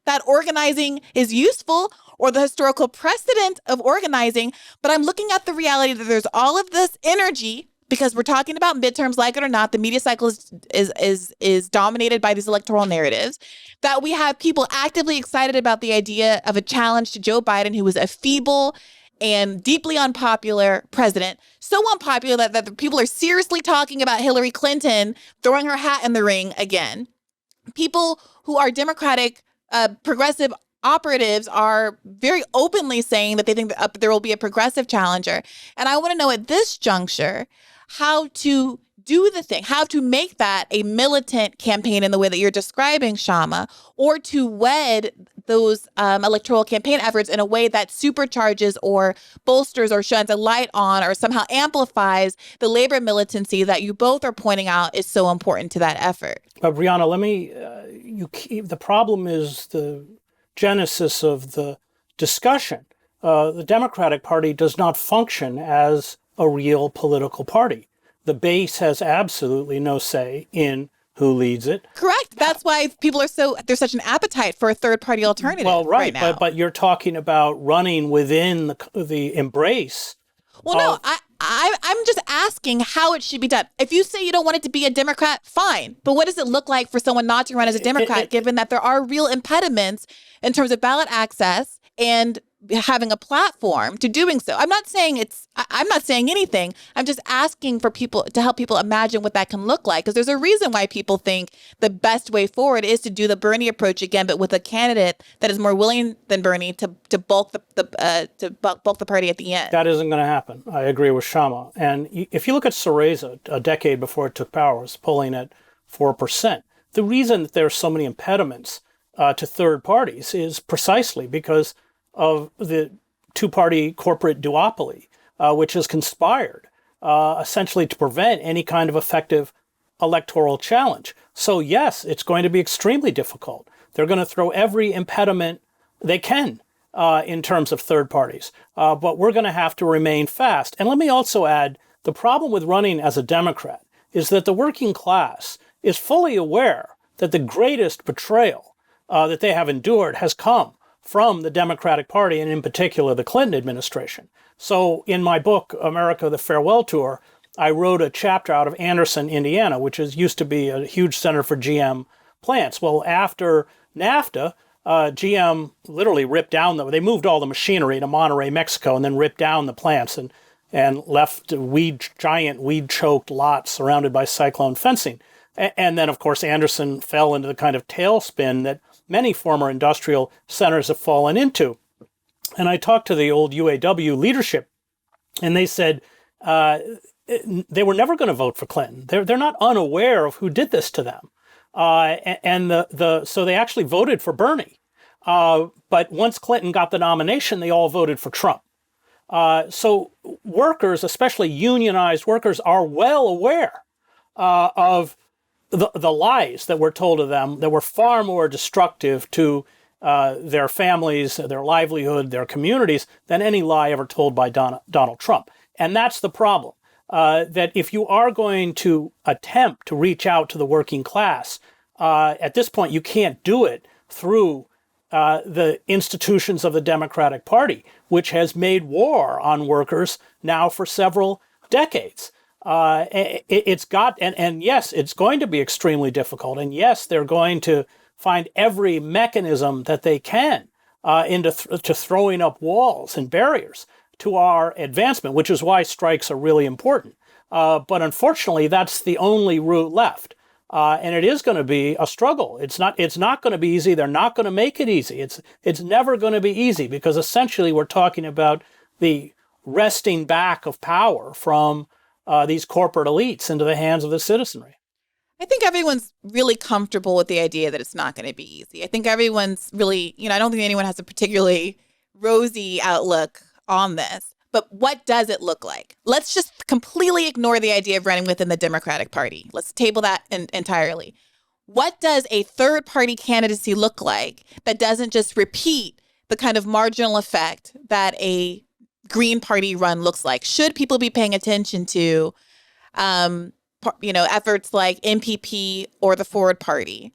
that organizing is useful or the historical precedent of organizing, but I'm looking at the reality that there's all of this energy because we're talking about midterms, like it or not, the media cycle is dominated by these electoral narratives, that we have people actively excited about the idea of a challenge to Joe Biden, who was a feeble and deeply unpopular president, so unpopular that the people are seriously talking about Hillary Clinton throwing her hat in the ring again. People who are Democratic progressive operatives are very openly saying that they think that there will be a progressive challenger. And I want to know at this juncture how to do the thing, how to make that a militant campaign in the way that you're describing, Kshama, or to wed those electoral campaign efforts in a way that supercharges or bolsters or shines a light on or somehow amplifies the labor militancy that you both are pointing out is so important to that effort. Brianna, let me, the problem is the genesis of the discussion. The Democratic Party does not function as a real political party. The base has absolutely no say in who leads it. Correct. That's why people are there's such an appetite for a third party alternative. Well, right now. But you're talking about running within the embrace. Well, no, I'm just asking how it should be done. If you say you don't want it to be a Democrat, fine. But what does it look like for someone not to run as a Democrat, given that there are real impediments in terms of ballot access and having a platform to doing so? I'm not saying anything. I'm just asking for people to help people imagine what that can look like, because there's a reason why people think the best way forward is to do the Bernie approach again, but with a candidate that is more willing than Bernie to bulk the party at the end. That isn't going to happen. I agree with Kshama. And if you look at Syriza, a decade before it took power, it was polling at 4%. The reason that there are so many impediments to third parties is precisely because of the two-party corporate duopoly, which has conspired essentially to prevent any kind of effective electoral challenge. So yes, it's going to be extremely difficult. They're going to throw every impediment they can in terms of third parties, but we're going to have to remain fast. And let me also add, the problem with running as a Democrat is that the working class is fully aware that the greatest betrayal that they have endured has come from the Democratic Party, and in particular the Clinton administration. So in my book, America, the Farewell Tour, I wrote a chapter out of Anderson, Indiana, which used to be a huge center for GM plants. Well, after NAFTA, GM literally ripped down they moved all the machinery to Monterrey, Mexico, and then ripped down the plants and left giant weed-choked lots surrounded by cyclone fencing. And then, of course, Anderson fell into the kind of tailspin that many former industrial centers have fallen into. And I talked to the old UAW leadership, and they said they were never going to vote for Clinton. They're not unaware of who did this to them. So they actually voted for Bernie. But once Clinton got the nomination, they all voted for Trump. So workers, especially unionized workers, are well aware of the lies that were told of them that were far more destructive to their families, their livelihood, their communities than any lie ever told by Donald Trump. And that's the problem, that if you are going to attempt to reach out to the working class, at this point you can't do it through the institutions of the Democratic Party, which has made war on workers now for several decades. It's got, and yes, it's going to be extremely difficult. And yes, they're going to find every mechanism that they can to throwing up walls and barriers to our advancement, which is why strikes are really important. But unfortunately, that's the only route left. And it is going to be a struggle. It's not going to be easy. They're not going to make it easy. It's never going to be easy, because essentially we're talking about the wresting back of power from these corporate elites into the hands of the citizenry. I think everyone's really comfortable with the idea that it's not going to be easy. I think everyone's really, I don't think anyone has a particularly rosy outlook on this. But what does it look like? Let's just completely ignore the idea of running within the Democratic Party. Let's table that entirely. What does a third party candidacy look like that doesn't just repeat the kind of marginal effect that a Green Party run looks like? Should people be paying attention to, efforts like MPP or the Forward Party?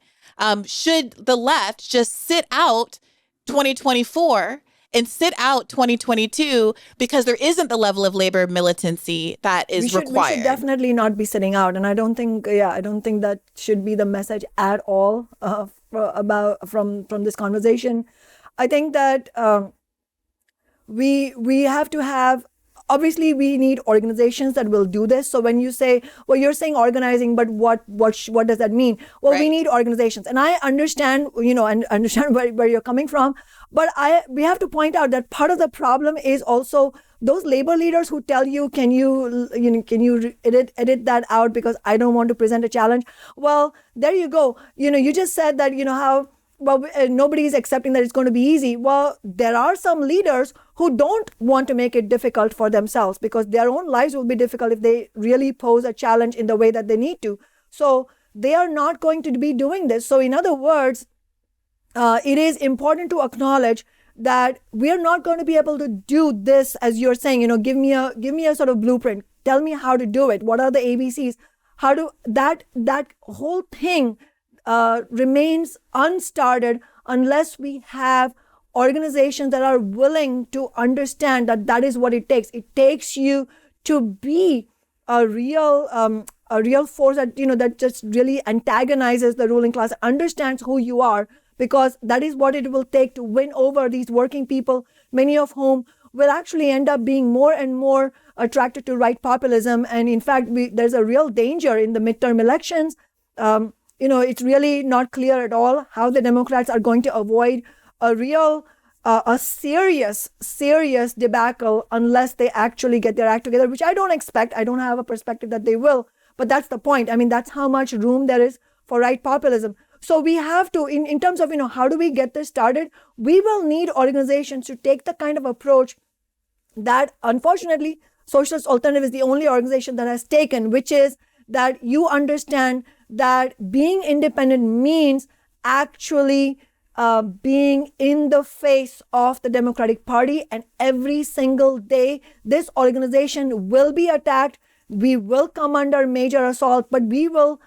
Should the left just sit out 2024 and sit out 2022 because there isn't the level of labor militancy that is required. We should definitely not be sitting out. And I don't think that should be the message at all from this conversation. I think that we have to have, obviously we need organizations that will do this. So when you say, well, you're saying organizing, but what does that mean? Well, Right. We need organizations. And I understand, and understand where you're coming from. But we have to point out that part of the problem is also those labor leaders who tell you, can you edit that out because I don't want to present a challenge. Well, there you go. You just said that, how, well, nobody is accepting that it's going to be easy. Well, there are some leaders who don't want to make it difficult for themselves because their own lives will be difficult if they really pose a challenge in the way that they need to. So they are not going to be doing this. So in other words, it is important to acknowledge that we are not going to be able to do this, as you're saying, give me a sort of blueprint. Tell me how to do it. What are the ABCs? How do that whole thing remains unstarted unless we have organizations that are willing to understand that is what it takes. It takes you to be a real force that just really antagonizes the ruling class, understands who you are, because that is what it will take to win over these working people, many of whom will actually end up being more and more attracted to right populism. And in fact, there's a real danger in the midterm elections. It's really not clear at all how the Democrats are going to avoid a serious debacle unless they actually get their act together, which I don't expect. I don't have a perspective that they will, but that's the point. I mean, that's how much room there is for right populism. So we have to, in terms of, how do we get this started? We will need organizations to take the kind of approach that, unfortunately, Socialist Alternative is the only organization that has taken, which is that you understand that being independent means actually being in the face of the Democratic Party, and every single day this organization will be attacked. We will come under major assault, but we will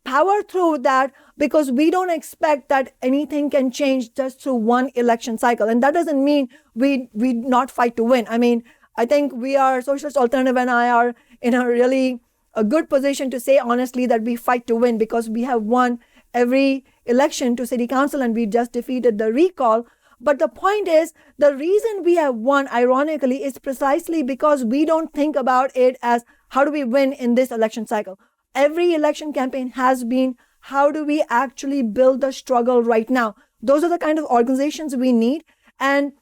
power through that because we don't expect that anything can change just through one election cycle. And that doesn't mean we not fight to win. I mean, I think we are, Socialist Alternative and I are in a good position to say honestly that we fight to win because we have won every election to city council and we just defeated the recall. But the point is, the reason we have won, ironically, is precisely because we don't think about it as how do we win in this election cycle. Every election campaign has been, how do we actually build the struggle right now? Those are the kind of organizations we need. And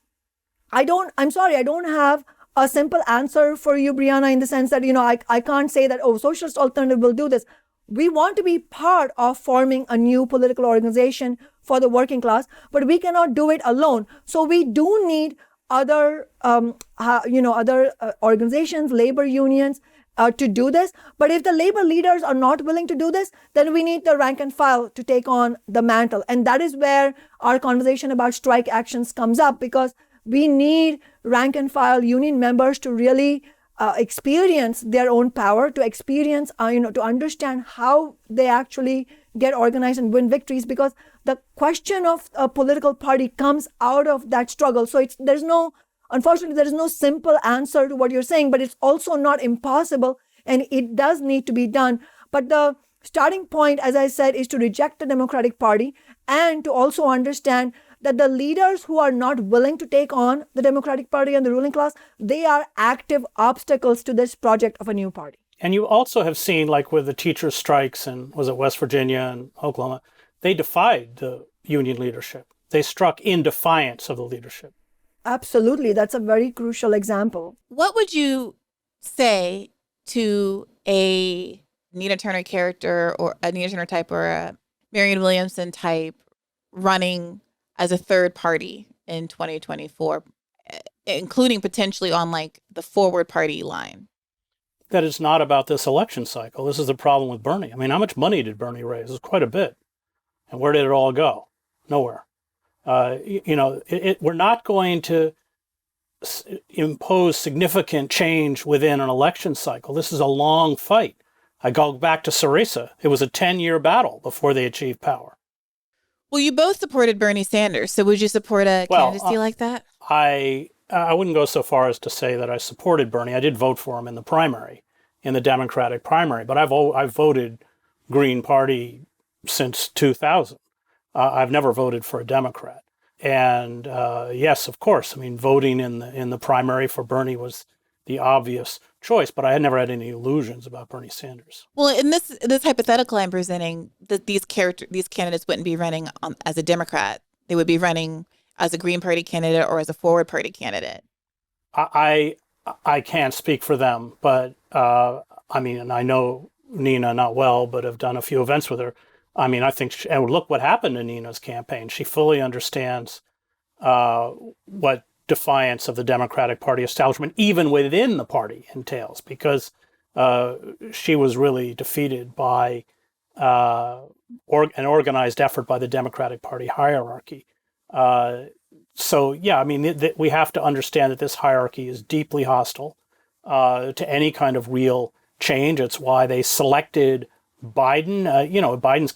I'm sorry, I don't have a simple answer for you, Brianna, in the sense that, I can't say that, Socialist Alternative will do this. We want to be part of forming a new political organization for the working class, but we cannot do it alone. So we do need other organizations, labor unions, to do this. But if the labor leaders are not willing to do this, then we need the rank and file to take on the mantle. And that is where our conversation about strike actions comes up, because we need rank and file union members to really experience their own power, to experience, to understand how they actually get organized and win victories, because the question of a political party comes out of that struggle. So unfortunately, there is no simple answer to what you're saying, but it's also not impossible, and it does need to be done. But the starting point, as I said, is to reject the Democratic Party and to also understand that the leaders who are not willing to take on the Democratic Party and the ruling class, they are active obstacles to this project of a new party. And you also have seen, like with the teachers' strikes in, was it West Virginia and Oklahoma, they defied the union leadership. They struck in defiance of the leadership. Absolutely. That's a very crucial example. What would you say to a Nina Turner character or a Nina Turner type or a Marianne Williamson type running as a third party in 2024, including potentially on like the forward party line? That it's not about this election cycle. This is the problem with Bernie. I mean, how much money did Bernie raise? It was quite a bit. And where did it all go? Nowhere. We're not going to impose significant change within an election cycle. This is a long fight. I go back to Syriza. It was a 10-year battle before they achieved power. Well, you both supported Bernie Sanders, so would you support a candidacy like that? I wouldn't go so far as to say that I supported Bernie. I did vote for him in the primary, in the Democratic primary, but I've voted Green Party since 2000. I've never voted for a Democrat. And yes, of course, I mean, voting in the primary for Bernie was the obvious choice, but I had never had any illusions about Bernie Sanders. Well, in this hypothetical I'm presenting, that these candidates wouldn't be running as a Democrat; they would be running as a Green Party candidate or as a Forward Party candidate. I can't speak for them, but I mean, and I know Nina not well, but have done a few events with her. I mean, I think, and look what happened in Nina's campaign. She fully understands what defiance of the Democratic Party establishment, even within the party, entails, because she was really defeated by an organized effort by the Democratic Party hierarchy. So, yeah, I mean, we have to understand that this hierarchy is deeply hostile to any kind of real change. It's why they selected Biden. Biden's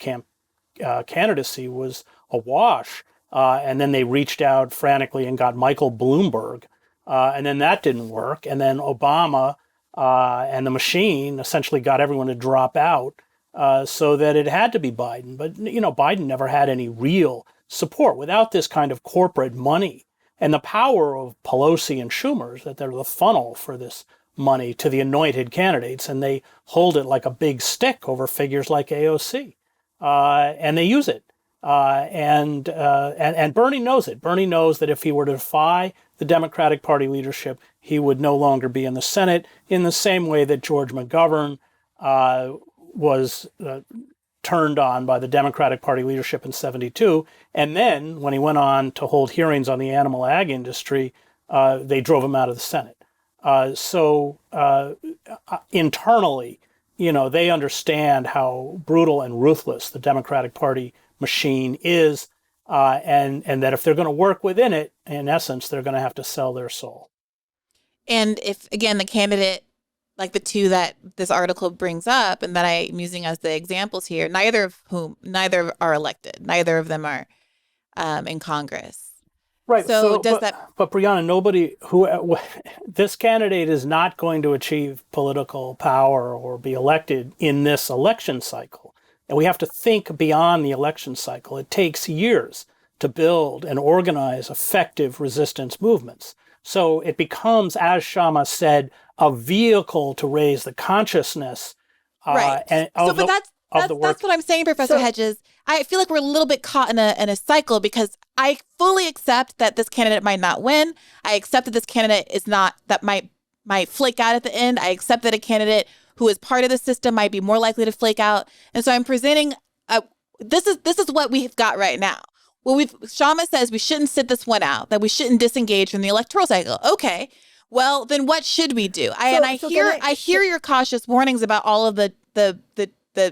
candidacy was a wash. And then they reached out frantically and got Michael Bloomberg. And then that didn't work. And then Obama and the machine essentially got everyone to drop out so that it had to be Biden. But, Biden never had any real support without this kind of corporate money and the power of Pelosi and Schumer, that they're the funnel for this money to the anointed candidates. And they hold it like a big stick over figures like AOC. And they use it. And Bernie knows it. Bernie knows that if he were to defy the Democratic Party leadership, he would no longer be in the Senate, in the same way that George McGovern was turned on by the Democratic Party leadership in '72. And then when he went on to hold hearings on the animal ag industry, they drove him out of the Senate. So internally, they understand how brutal and ruthless the Democratic Party machine is, and that if they're going to work within it, in essence, they're going to have to sell their soul. And if, again, the candidate, like the two that this article brings up and that I'm using as the examples here, neither are elected. Neither of them are in Congress. Right. So But Brianna, this candidate is not going to achieve political power or be elected in this election cycle. And we have to think beyond the election cycle. It takes years to build and organize effective resistance movements. So it becomes, as Kshama said, a vehicle to raise the consciousness. Right. That's what I'm saying, Professor Hedges. I feel like we're a little bit caught in a cycle, because I fully accept that this candidate might not win. I accept that this candidate might flake out at the end. I accept that a candidate who is part of the system might be more likely to flake out. And so I'm presenting, this is what we've got right now. Well, Kshama says we shouldn't sit this one out, that we shouldn't disengage from the electoral cycle. Okay, well, then what should we do? I hear your cautious warnings about all of the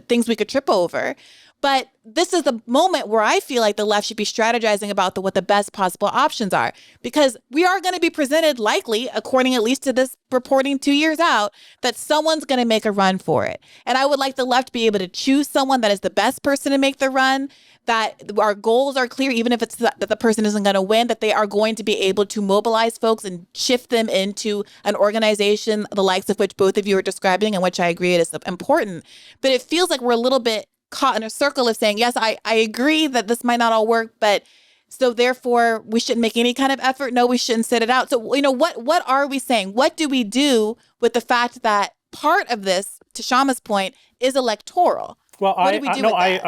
things we could trip over. But this is the moment where I feel like the left should be strategizing about what the best possible options are, because we are going to be presented, likely, according at least to this reporting 2 years out, that someone's going to make a run for it. And I would like the left to be able to choose someone that is the best person to make the run, that our goals are clear, even if it's that the person isn't going to win, that they are going to be able to mobilize folks and shift them into an organization, the likes of which both of you are describing, and which I agree is important. But it feels like we're a little bit caught in a circle of saying, yes, I agree that this might not all work, but so therefore we shouldn't make any kind of effort. No, we shouldn't sit it out. So, what are we saying? What do we do with the fact that part of this, to Kshama's point, is electoral? Well, I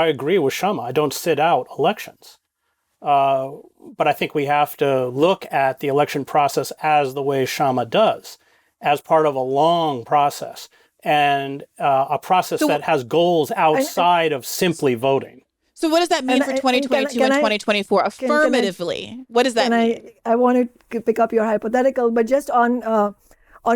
agree with Kshama. I don't sit out elections. But I think we have to look at the election process as the way Kshama does, as part of a long process. And a process that has goals outside of simply voting. So what does that mean for 2022 and 2024? Affirmatively, what does that mean? I want to pick up your hypothetical, but just on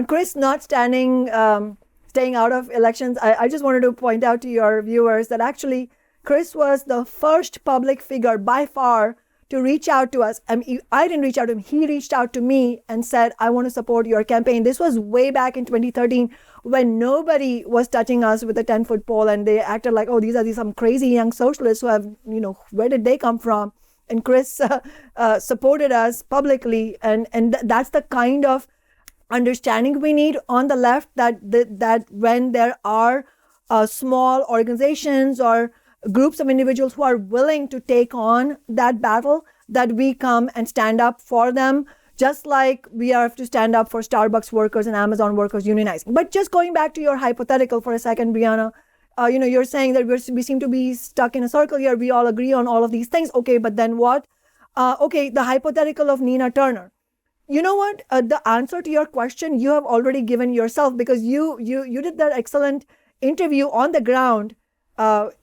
Chris not staying out of elections, I just wanted to point out to your viewers that actually Chris was the first public figure by far to reach out to us. I didn't reach out to him. He reached out to me and said, I want to support your campaign. This was way back in 2013 when nobody was touching us with a 10-foot pole, and they acted like, oh, these are some crazy young socialists who have, where did they come from? and Chris supported us publicly, and that's the kind of understanding we need on the left, that when there are small organizations or groups of individuals who are willing to take on that battle, that we come and stand up for them, just like we have to stand up for Starbucks workers and Amazon workers unionizing. But just going back to your hypothetical for a second, Brianna, you're saying that we seem to be stuck in a circle here. We all agree on all of these things. Okay, but then what? The hypothetical of Nina Turner. You know what? The answer to your question you have already given yourself, because you did that excellent interview on the ground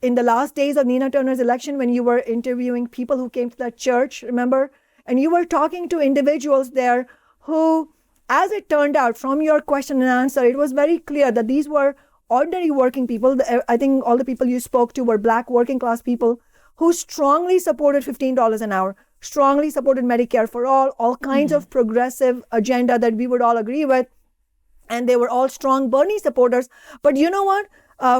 in the last days of Nina Turner's election, when you were interviewing people who came to that church, remember? And you were talking to individuals there who, as it turned out from your question and answer, it was very clear that these were ordinary working people. I think all the people you spoke to were Black working class people who strongly supported $15 an hour, strongly supported Medicare for all kinds of progressive agenda that we would all agree with. And they were all strong Bernie supporters. But you know what?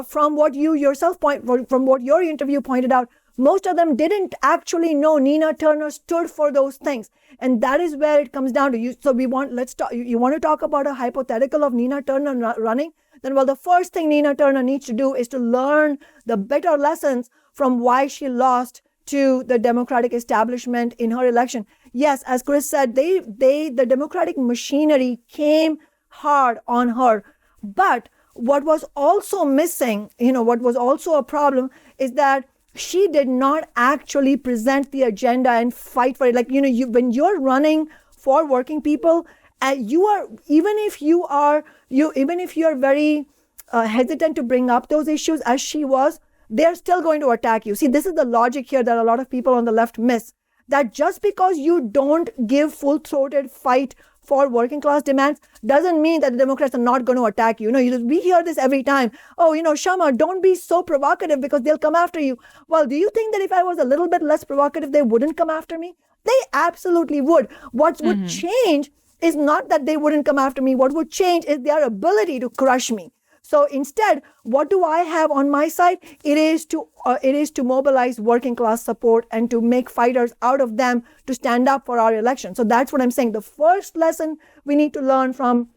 From what you yourself from what your interview pointed out, most of them didn't actually know Nina Turner stood for those things. And that is where it comes down to you. So you want to talk about a hypothetical of Nina Turner running? Then, well, the first thing Nina Turner needs to do is to learn the bitter lessons from why she lost to the Democratic establishment in her election. Yes, as Chris said, the Democratic machinery came hard on her. But what was also missing, what was also a problem, is that she did not actually present the agenda and fight for it. Like, when you're running for working people, even if you're very hesitant to bring up those issues, as she was, they're still going to attack you. See, this is the logic here that a lot of people on the left miss. That just because you don't give full-throated fight for working class demands doesn't mean that the Democrats are not going to attack you. We hear this every time. Oh, Kshama, don't be so provocative because they'll come after you. Well, do you think that if I was a little bit less provocative, they wouldn't come after me? They absolutely would. What would change is not that they wouldn't come after me. What would change is their ability to crush me. So instead, what do I have on my side? It is to mobilize working class support and to make fighters out of them to stand up for our election. So that's what I'm saying. The first lesson we need to learn from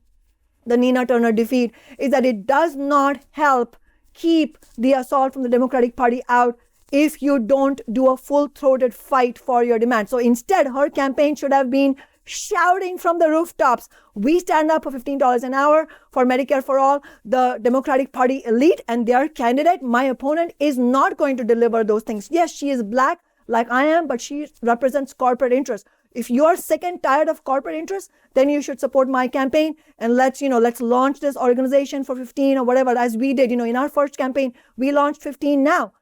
the Nina Turner defeat is that it does not help keep the assault from the Democratic Party out if you don't do a full-throated fight for your demand. So instead, her campaign should have been shouting from the rooftops, we stand up for $15 an hour for Medicare for all. The Democratic Party elite and their candidate, my opponent, is not going to deliver those things. Yes, she is Black like I am, but she represents corporate interests. If you're sick and tired of corporate interests, then you should support my campaign, and let's launch this organization for 15 or whatever, as we did. In our first campaign, we launched 15 now.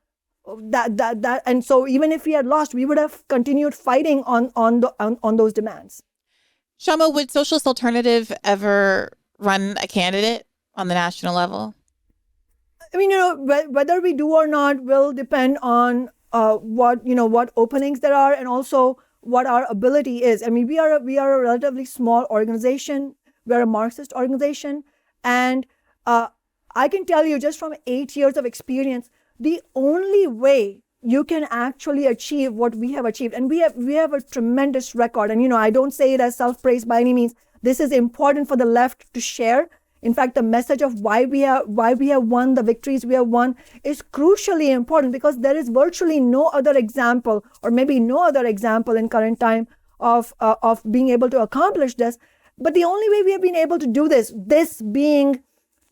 And so even if we had lost, we would have continued fighting on those demands. Kshama, would Socialist Alternative ever run a candidate on the national level? I mean, whether we do or not will depend on what openings there are, and also what our ability is. I mean, we are a relatively small organization. We're a Marxist organization, and I can tell you, just from 8 years of experience, the only way you can actually achieve what we have achieved, and we have a tremendous record. And I don't say it as self-praise by any means. This is important for the left to share. In fact, the message of why we have won the victories we have won is crucially important, because there is virtually no other example, or maybe no other example in current time of being able to accomplish this. But the only way we have been able to do this being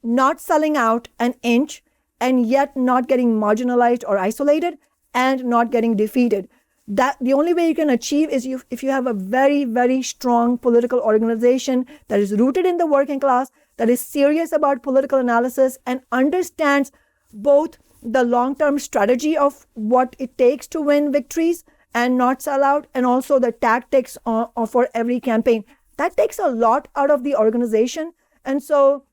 not selling out an inch, and yet not getting marginalized or isolated, and not getting defeated. That the only way you can achieve is if you have a very, very strong political organization that is rooted in the working class, that is serious about political analysis, and understands both the long-term strategy of what it takes to win victories and not sell out, and also the tactics for every campaign. That takes a lot out of the organization. And so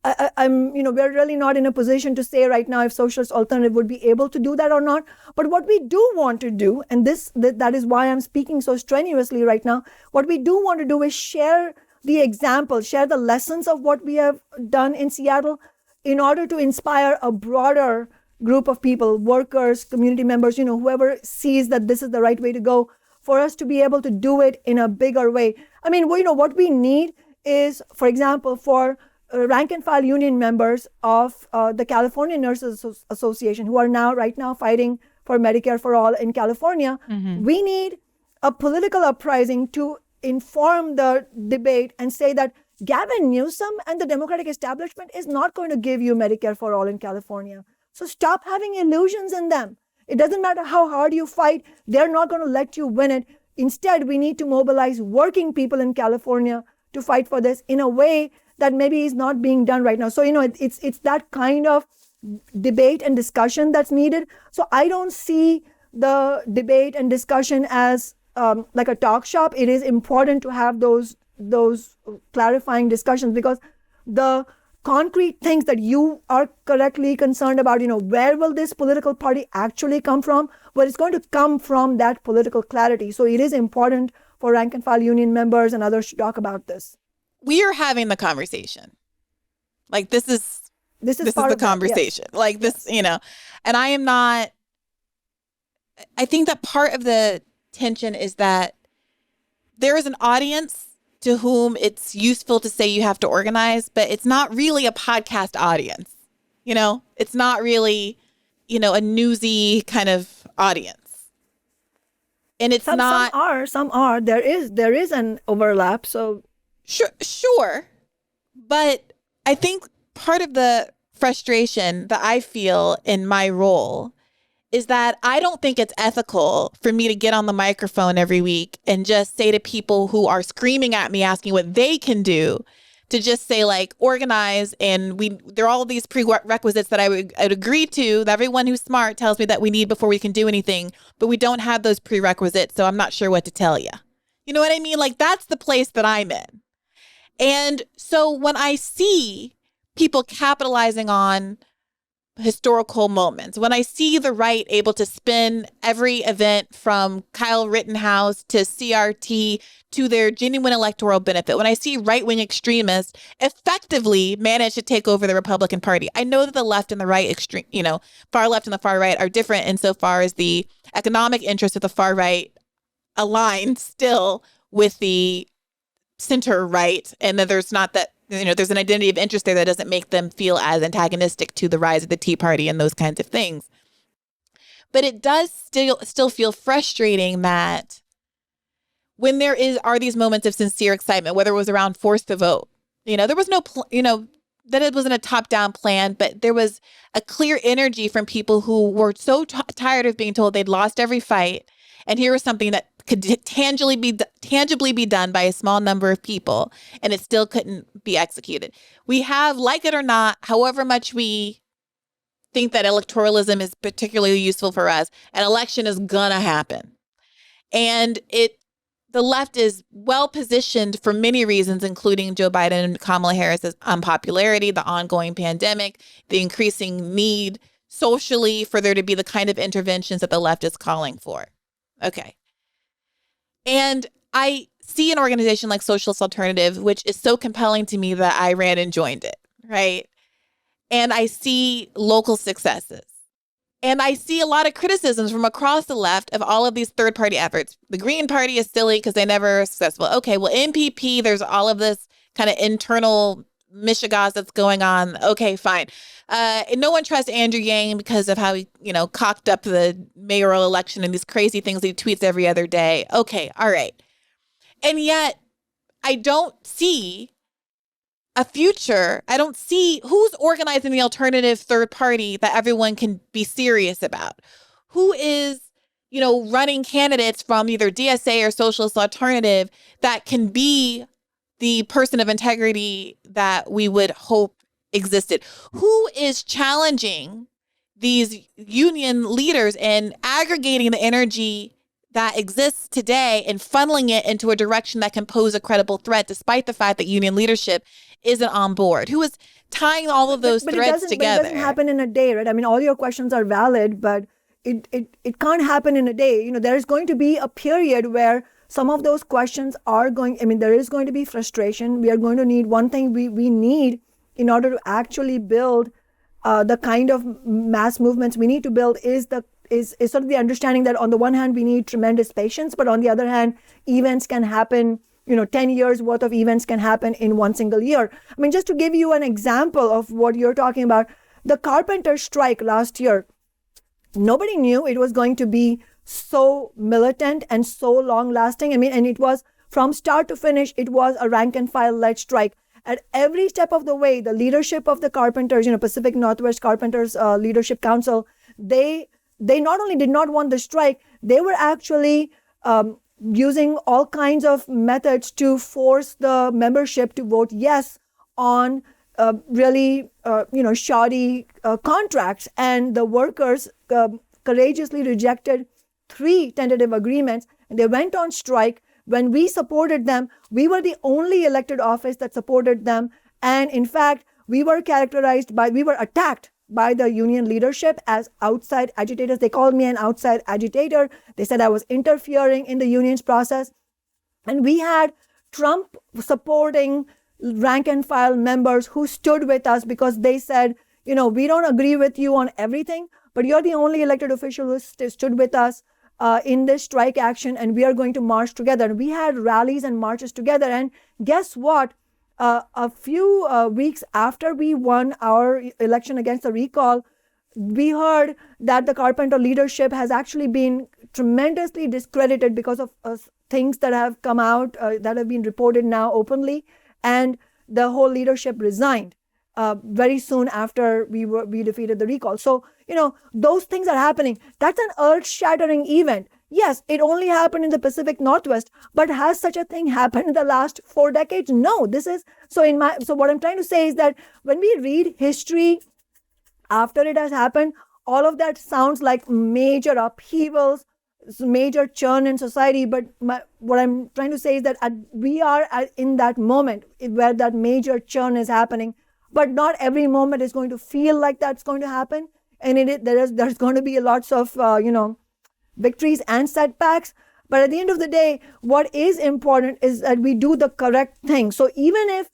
we're really not in a position to say right now if Socialist Alternative would be able to do that or not. But what we do want to do, and that is why I'm speaking so strenuously right now, what we do want to do is share the example, share the lessons of what we have done in Seattle, in order to inspire a broader group of people, workers, community members, whoever sees that this is the right way to go, for us to be able to do it in a bigger way. I mean, what we need is, for example, for rank and file union members of the California Nurses Association, who are right now fighting for Medicare for all in California, we need a political uprising to inform the debate and say that Gavin Newsom and the Democratic establishment is not going to give you Medicare for all in California. So stop having illusions in them. It doesn't matter how hard you fight, they're not going to let you win it. Instead, we need to mobilize working people in California to fight for this in a way that maybe is not being done right now. So, it's that kind of debate and discussion that's needed. So I don't see the debate and discussion as like a talk shop. It is important to have those clarifying discussions, because the concrete things that you are correctly concerned about, where will this political party actually come from? Well, it's going to come from that political clarity. So it is important for rank and file union members and others to talk about this. We are having the conversation. Like this is the conversation. Yes. Like this, yes. And I think that part of the tension is that there is an audience to whom it's useful to say you have to organize, but it's not really a podcast audience. It's not really, a newsy kind of audience. And it's not. Some are. There is an overlap. So sure. But I think part of the frustration that I feel in my role is that I don't think it's ethical for me to get on the microphone every week and just say to people who are screaming at me, asking what they can do, to just say like, organize. And there are all these prerequisites that I'd agree to, that everyone who's smart tells me that we need before we can do anything, but we don't have those prerequisites. So I'm not sure what to tell you. You know what I mean? Like that's the place that I'm in. And so when I see people capitalizing on historical moments, when I see the right able to spin every event from Kyle Rittenhouse to CRT to their genuine electoral benefit, when I see right-wing extremists effectively manage to take over the Republican Party, I know that the left and the right extreme, far left and the far right are different insofar as the economic interests of the far right align still with the center right, and that there's not that. There's an identity of interest there that doesn't make them feel as antagonistic to the rise of the Tea Party and those kinds of things. But it does still feel frustrating that when are these moments of sincere excitement, whether it was around force to vote, there was no, that it wasn't a top-down plan, but there was a clear energy from people who were so tired of being told they'd lost every fight. And here was something that could tangibly be done by a small number of people, and it still couldn't be executed. We have, like it or not, however much we think that electoralism is particularly useful for us, an election is gonna happen. And the left is well positioned for many reasons, including Joe Biden and Kamala Harris's unpopularity, the ongoing pandemic, the increasing need socially for there to be the kind of interventions that the left is calling for. Okay. And I see an organization like Socialist Alternative, which is so compelling to me that I ran and joined it, right? And I see local successes. And I see a lot of criticisms from across the left of all of these third-party efforts. The Green Party is silly because they never are successful. Okay, well, MPP, there's all of this kind of internal mishigas that's going on. Okay, fine. And no one trusts Andrew Yang because of how he, cocked up the mayoral election and these crazy things he tweets every other day. Okay, all right. And yet, I don't see a future. I don't see who's organizing the alternative third party that everyone can be serious about. Who is, running candidates from either DSA or Socialist Alternative that can be the person of integrity that we would hope existed? Who is challenging these union leaders and aggregating the energy that exists today and funneling it into a direction that can pose a credible threat, despite the fact that union leadership isn't on board? Who is tying all of those threads together? But it doesn't happen in a day, right? I mean, all your questions are valid, but it can't happen in a day. There is going to be a period where some of those questions there is going to be frustration. We are going to need one thing we need in order to actually build the kind of mass movements we need to build is sort of the understanding that on the one hand we need tremendous patience, but on the other hand events can happen, 10 years worth of events can happen in one single year. I mean, just to give you an example of what you're talking about, the carpenter strike last year, nobody knew it was going to be so militant and so long lasting. I mean, and it was from start to finish, it was a rank and file led strike. At every step of the way, the leadership of the carpenters, Pacific Northwest Carpenters Leadership Council, they not only did not want the strike, they were actually using all kinds of methods to force the membership to vote yes on really, shoddy contracts. And the workers courageously rejected 3 tentative agreements, and they went on strike. When we supported them, we were the only elected office that supported them. And in fact, we were attacked by the union leadership as outside agitators. They called me an outside agitator. They said I was interfering in the union's process. And we had Trump supporting rank and file members who stood with us because they said, we don't agree with you on everything, but you're the only elected official who stood with us in this strike action, and we are going to march together. And we had rallies and marches together. And guess what? A few weeks after we won our election against the recall, we heard that the carpenter leadership has actually been tremendously discredited because of things that have come out, that have been reported now openly. And the whole leadership resigned very soon after we defeated the recall. So, those things are happening. That's an earth-shattering event. Yes, it only happened in the Pacific Northwest, but has such a thing happened in the last 4 decades? No. So what I'm trying to say is that when we read history after it has happened, all of that sounds like major upheavals, major churn in society. But what I'm trying to say is that we are in that moment where that major churn is happening, but not every moment is going to feel like that's going to happen. And there's going to be lots of, victories and setbacks. But at the end of the day, what is important is that we do the correct thing. So even if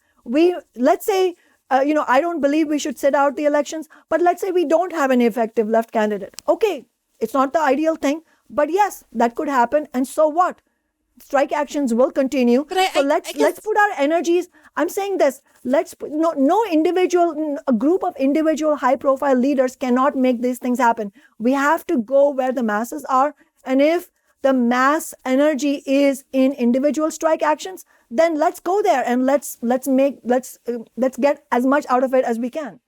let's say, I don't believe we should sit out the elections, but let's say we don't have an effective left candidate. Okay, it's not the ideal thing, but yes, that could happen. And so what? Strike actions will continue. But let's put our energies. I'm saying this. A group of individual high-profile leaders cannot make these things happen. We have to go where the masses are, and if the mass energy is in individual strike actions, then let's go there and let's get as much out of it as we can.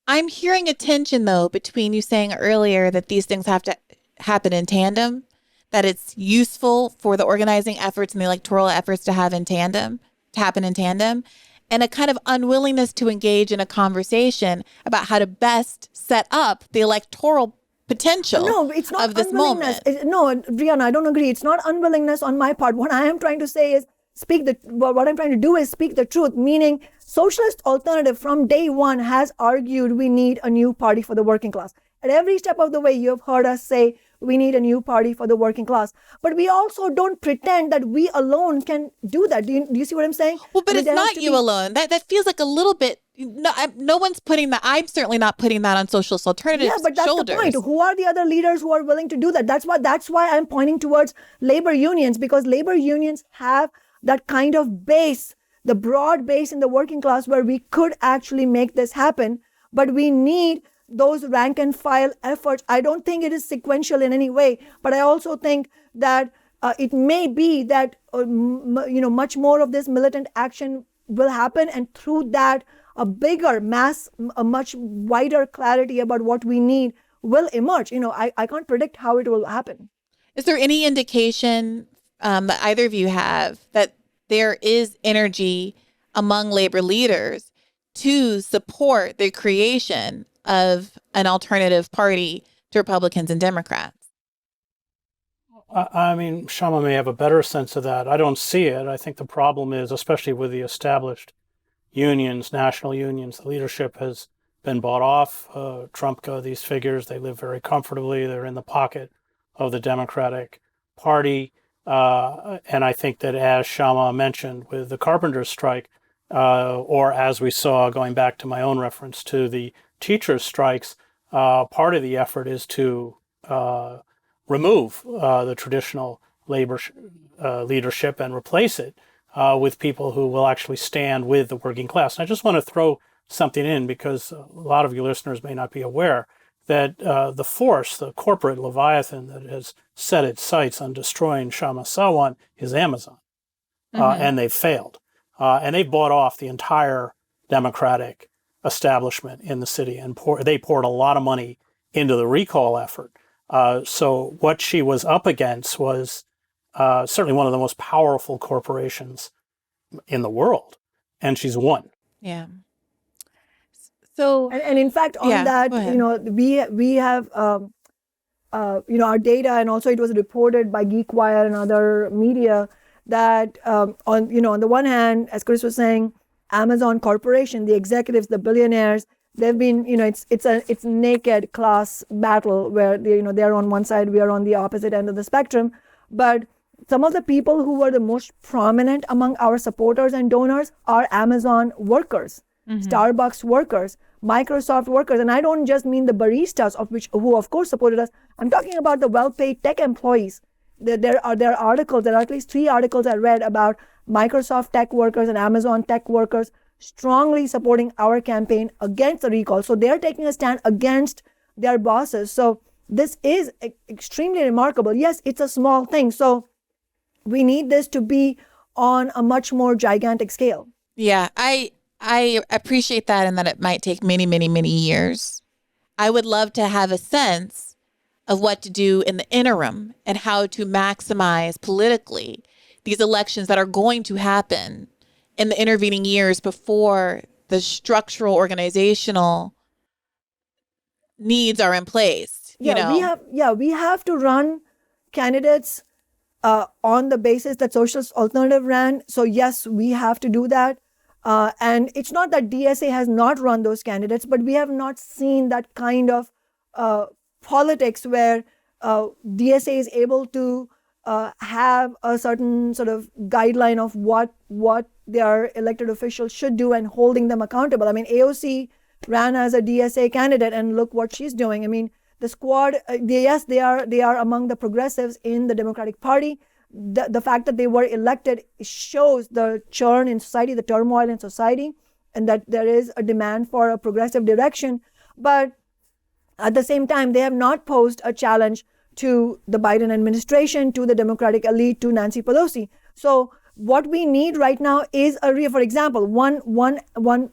I'm hearing a tension though between you saying earlier that these things have to happen in tandem, that it's useful for the organizing efforts and the electoral efforts to happen in tandem, and a kind of unwillingness to engage in a conversation about how to best set up the electoral potential of this moment. No, Brianna, I don't agree. It's not unwillingness on my part. What I am trying to say is speak the truth, meaning Socialist Alternative from day one has argued we need a new party for the working class. At every step of the way, you have heard us say we need a new party for the working class. But we also don't pretend that we alone can do that. Do you see what I'm saying? Well, but it's not you alone. That feels like a little bit, no one's putting that, I'm certainly not putting that on Socialist Alternative's shoulders. Yeah, but that's the point. Who are the other leaders who are willing to do that? That's why I'm pointing towards labor unions, because labor unions have that kind of base, the broad base in the working class where we could actually make this happen. But we need those rank and file efforts. I don't think it is sequential in any way, but I also think that it may be that much more of this militant action will happen, and through that a bigger mass, a much wider clarity about what we need will emerge. I can't predict how it will happen. Is there any indication that either of you have that there is energy among labor leaders to support the creation of an alternative party to Republicans and Democrats? I mean, Kshama may have a better sense of that. I don't see it. I think the problem is, especially with the established unions, national unions, the leadership has been bought off. Trump got these figures. They live very comfortably. They're in the pocket of the Democratic Party. And I think that, as Kshama mentioned, with the carpenters' strike, or as we saw, going back to my own reference to the teachers' strikes, part of the effort is to remove the traditional labor leadership and replace it with people who will actually stand with the working class. And I just want to throw something in because a lot of your listeners may not be aware that the force, the corporate leviathan that has set its sights on destroying Kshama Sawant is Amazon. And they've failed. And they bought off the entire Democratic establishment in the city, and they poured a lot of money into the recall effort. So what she was up against was certainly one of the most powerful corporations in the world, and she's won. Yeah. So, and in fact, on that, we have, our data, and also it was reported by GeekWire and other media that on the one hand, as Chris was saying, Amazon Corporation, the executives, the billionaires, they've been, it's naked class battle where they're on one side, we are on the opposite end of the spectrum. But some of the people who were the most prominent among our supporters and donors are Amazon workers, Starbucks workers, Microsoft workers. And I don't just mean the baristas, who of course supported us. I'm talking about the well-paid tech employees. There are articles, there are at least 3 articles I read about Microsoft tech workers and Amazon tech workers strongly supporting our campaign against the recall. So they're taking a stand against their bosses. So this is extremely remarkable. Yes, it's a small thing. So we need this to be on a much more gigantic scale. Yeah, I appreciate that, and that it might take many, many, many years. I would love to have a sense of what to do in the interim and how to maximize politically these elections that are going to happen in the intervening years before the structural organizational needs are in place. We have to run candidates on the basis that Socialist Alternative ran. So yes, we have to do that. And it's not that DSA has not run those candidates, but we have not seen that kind of politics where DSA is able to have a certain sort of guideline of what their elected officials should do and holding them accountable. I mean, AOC ran as a DSA candidate, and look what she's doing. I mean, the squad, they are among the progressives in the Democratic Party. The fact that they were elected shows the churn in society, the turmoil in society, and that there is a demand for a progressive direction. But at the same time, they have not posed a challenge to the Biden administration, to the Democratic elite, to Nancy Pelosi. So what we need right now is for example, one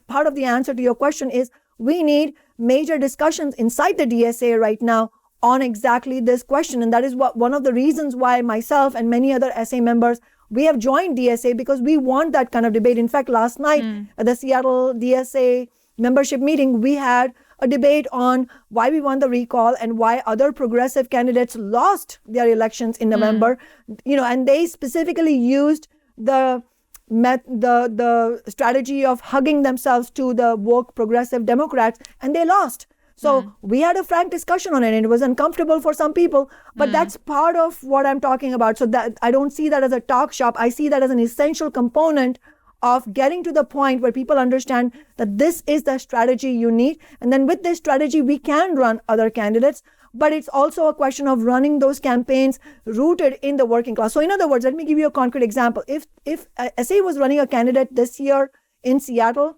part of the answer to your question is we need major discussions inside the DSA right now on exactly this question. And that is one of the reasons why myself and many other SA members, we have joined DSA, because we want that kind of debate. In fact, last night at the Seattle DSA membership meeting, we had a debate on why we won the recall and why other progressive candidates lost their elections in November. And they specifically used the strategy of hugging themselves to the woke progressive Democrats, and they lost. So we had a frank discussion on it, and it was uncomfortable for some people, but that's part of what I'm talking about. So that I don't see that as a talk shop. I see that as an essential component of getting to the point where people understand that this is the strategy you need. And then with this strategy, we can run other candidates, but it's also a question of running those campaigns rooted in the working class. So in other words, let me give you a concrete example. If SA was running a candidate this year in Seattle,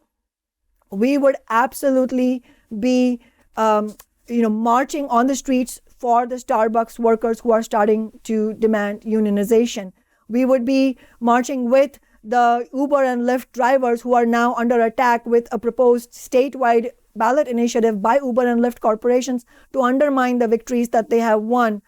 we would absolutely be marching on the streets for the Starbucks workers who are starting to demand unionization. We would be marching with the Uber and Lyft drivers who are now under attack with a proposed statewide ballot initiative by Uber and Lyft corporations to undermine the victories that they have won.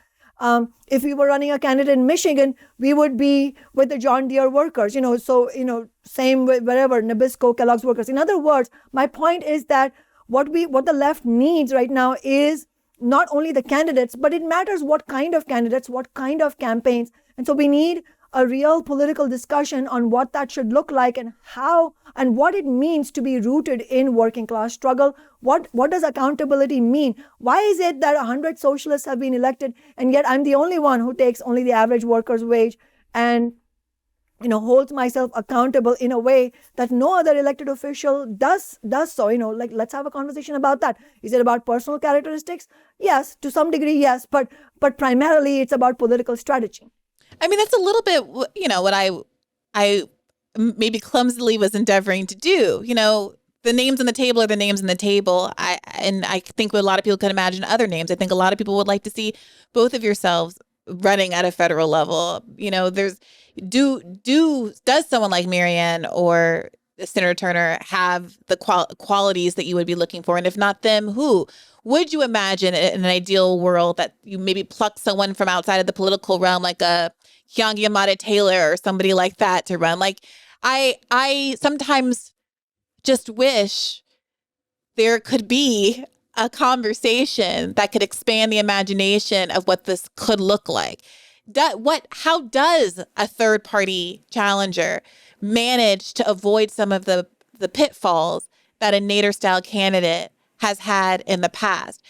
If we were running a candidate in Michigan, we would be with the John Deere workers, same with wherever, Nabisco, Kellogg's workers. In other words, my point is that what the left needs right now is not only the candidates, but it matters what kind of candidates, what kind of campaigns. And so we need a real political discussion on what that should look like and how and what it means to be rooted in working class struggle. What does accountability mean? Why is it that 100 socialists have been elected and yet I'm the only one who takes only the average worker's wage? And holds myself accountable in a way that no other elected official does so. Like, let's have a conversation about that. Is it about personal characteristics? Yes, to some degree, yes, but primarily it's about political strategy. I mean, that's a little bit, what I maybe clumsily was endeavoring to do. The names on the table are the names on the table. I think a lot of people can imagine other names. I think a lot of people would like to see both of yourselves running at a federal level. Does someone like Marianne or Senator Turner have the qualities that you would be looking for? And if not them, who? Would you imagine in an ideal world that you maybe pluck someone from outside of the political realm, like a Keeanga-Yamahtta Taylor or somebody like that to run? Like, I sometimes just wish there could be a conversation that could expand the imagination of what this could look like. How does a third party challenger manage to avoid some of the pitfalls that a Nader style candidate has had in the past?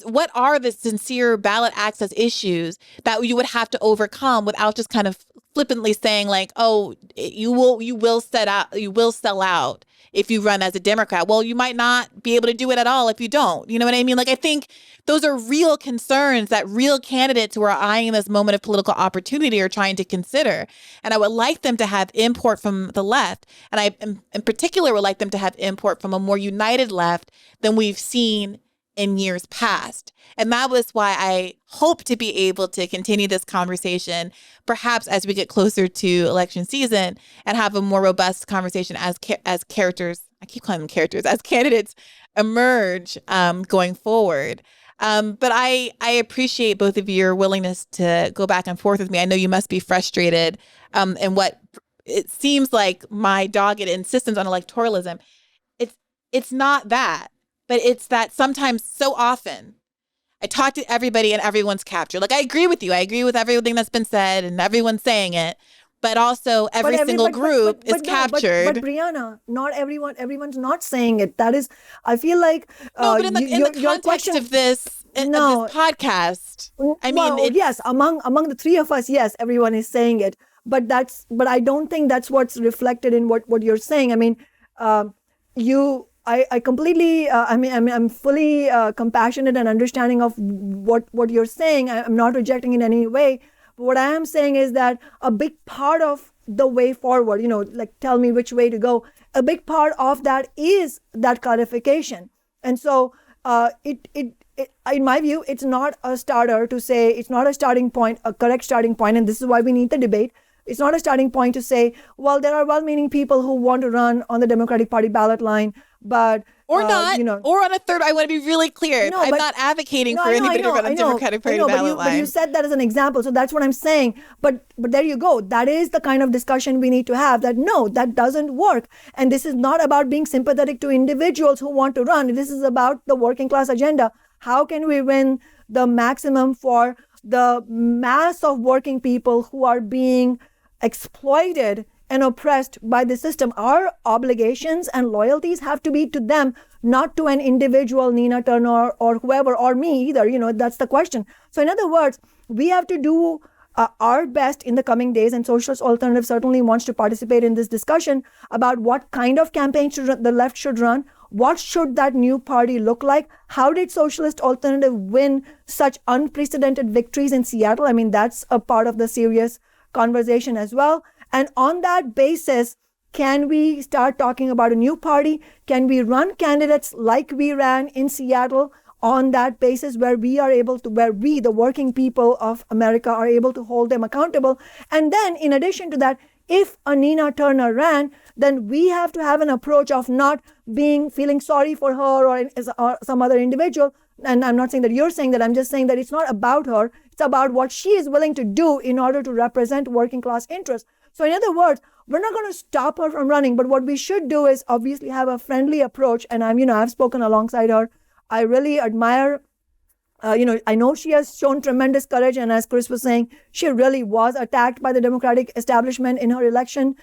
What are the sincere ballot access issues that you would have to overcome without just kind of flippantly saying like, oh, you will sell out if you run as a Democrat? Well, you might not be able to do it at all if you don't. You know what I mean? Like, I think those are real concerns that real candidates who are eyeing this moment of political opportunity are trying to consider. And I would like them to have import from the left. And I, in particular, would like them to have import from a more united left than we've seen in years past. And that was why I hope to be able to continue this conversation, perhaps as we get closer to election season, and have a more robust conversation as characters. I keep calling them characters, as candidates emerge going forward. But I appreciate both of your willingness to go back and forth with me. I know you must be frustrated in what it seems like my dogged insistence on electoralism. It's not that. But it's that sometimes, so often, I talk to everybody and everyone's captured. Like, I agree with you. I agree with everything that's been said and everyone's saying it. But also every single group is captured. But Brianna, not everyone's not saying it. That is, I feel like... no, but in the context of this podcast, I mean... yes, among the three of us, yes, everyone is saying it. But I don't think that's what's reflected in what you're saying. I mean, I completely, I'm fully compassionate and understanding of what you're saying. I'm not rejecting in any way. But what I am saying is that a big part of the way forward, like tell me which way to go, a big part of that is that clarification. And so it in my view, it's not a starter to say, it's not a starting point, a correct starting point, and this is why we need the debate. It's not a starting point to say, well, there are well-meaning people who want to run on the Democratic Party ballot line, but... Or not, or on a third, I want to be really clear. I'm not advocating for anybody to run on the Democratic Party ballot line. But you said that as an example, so that's what I'm saying. But there you go. That is the kind of discussion we need to have, that no, that doesn't work. And this is not about being sympathetic to individuals who want to run. This is about the working class agenda. How can we win the maximum for the mass of working people who are being exploited and oppressed by the system? Our obligations and loyalties have to be to them, not to an individual Nina Turner or whoever, or me either. That's the question. So in other words, we have to do our best in the coming days, and Socialist Alternative certainly wants to participate in this discussion about what kind of campaign the left should run. What should that new party look like? How did Socialist Alternative win such unprecedented victories in Seattle? I mean, that's a part of the serious conversation as well. And on that basis, can we start talking about a new party? Can we run candidates like we ran in Seattle on that basis, where we, the working people of America, are able to hold them accountable? And then in addition to that, if a Nina Turner ran, then we have to have an approach of not feeling sorry for her or some other individual. And I'm not saying that you're saying that, I'm just saying that it's not about her. It's about what she is willing to do in order to represent working class interests. So in other words, we're not going to stop her from running, but what we should do is obviously have a friendly approach. And I've spoken alongside her. I really admire, I know she has shown tremendous courage. And as Chris was saying, she really was attacked by the Democratic establishment in her election.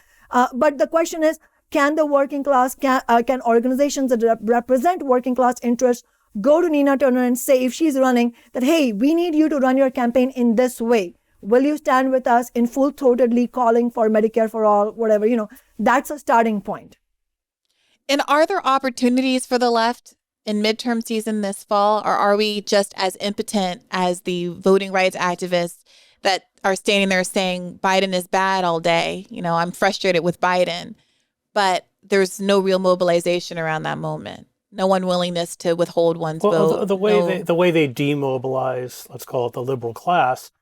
But the question is, can the working class, can organizations that represent working class interests go to Nina Turner and say, if she's running, that, hey, we need you to run your campaign in this way. Will you stand with us in full-throatedly calling for Medicare for all, whatever, that's a starting point. And are there opportunities for the left in midterm season this fall, or are we just as impotent as the voting rights activists that are standing there saying Biden is bad all day? I'm frustrated with Biden, but there's no real mobilization around that moment. No one willingness to withhold one's vote. The way they demobilize, let's call it the liberal class,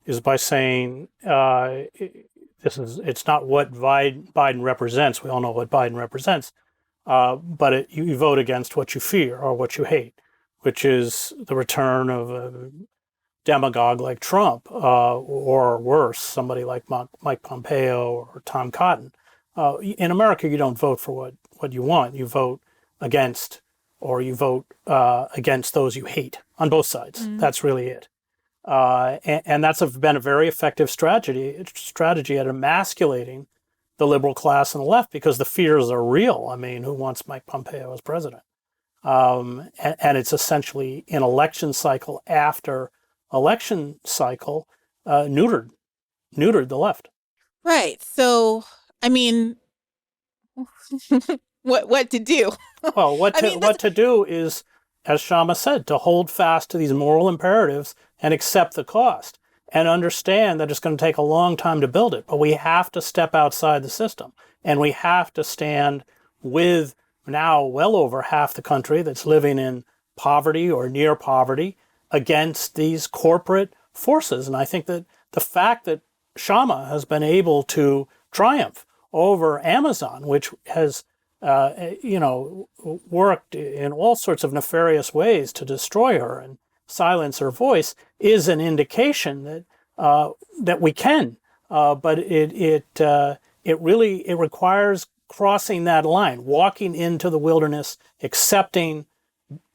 is by saying it's not what Biden represents. We all know what Biden represents. But you vote against what you fear or what you hate, which is the return of a demagogue like Trump, or worse, somebody like Mike Pompeo or Tom Cotton. In America, you don't vote for what you want. You vote against, or you vote against those you hate on both sides. Mm-hmm. That's really it. And that's been a very effective strategy at emasculating the liberal class and the left, because the fears are real. I mean, who wants Mike Pompeo as president? And it's essentially an election cycle after election cycle neutered the left. Right. So, I mean, what to do? Well, what to do is, as Kshama said, to hold fast to these moral imperatives and accept the cost. And understand that it's going to take a long time to build it. But we have to step outside the system. And we have to stand with now well over half the country that's living in poverty or near poverty against these corporate forces. And I think that the fact that Kshama has been able to triumph over Amazon, which has worked in all sorts of nefarious ways to destroy her and silence her voice, is an indication that we can, but it requires crossing that line, walking into the wilderness, accepting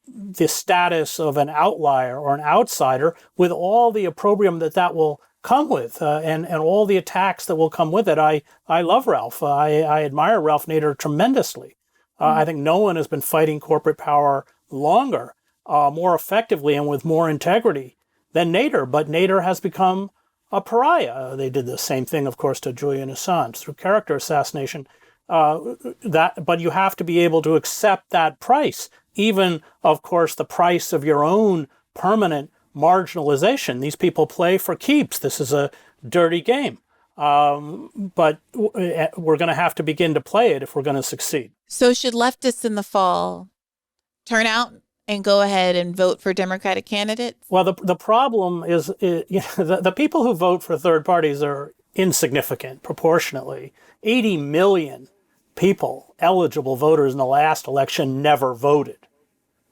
the status of an outlier or an outsider with all the opprobrium that will come with, and all the attacks that will come with it. I love Ralph. I admire Ralph Nader tremendously. I think no one has been fighting corporate power longer, more effectively, and with more integrity than Nader. But Nader has become a pariah. They did the same thing, of course, to Julian Assange through character assassination. But you have to be able to accept that price, even, of course, the price of your own permanent marginalization. These people play for keeps. This is a dirty game. But we're going to have to begin to play it if we're going to succeed. So should leftists in the fall turn out and go ahead and vote for Democratic candidates? Well, the problem is the people who vote for third parties are insignificant proportionately. 80 million people, eligible voters in the last election, never voted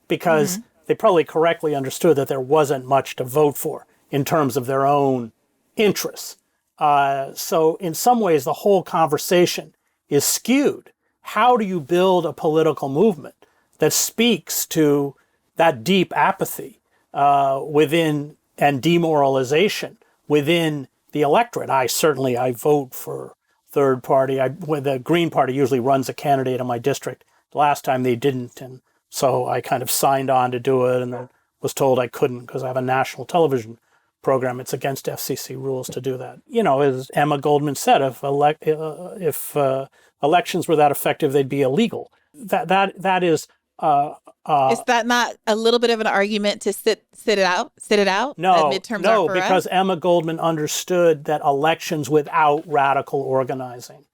because they probably correctly understood that there wasn't much to vote for in terms of their own interests. So in some ways, the whole conversation is skewed. How do you build a political movement that speaks to that deep apathy within and demoralization within the electorate? I vote for third party. The Green Party usually runs a candidate in my district. The last time they didn't, and so I kind of signed on to do it, and then was told I couldn't because I have a national television program. It's against FCC rules to do that. As Emma Goldman said, if elections were that effective, they'd be illegal. That is. Is that not a little bit of an argument to sit it out? No, midterms are for because us? Emma Goldman understood that elections without radical organizing,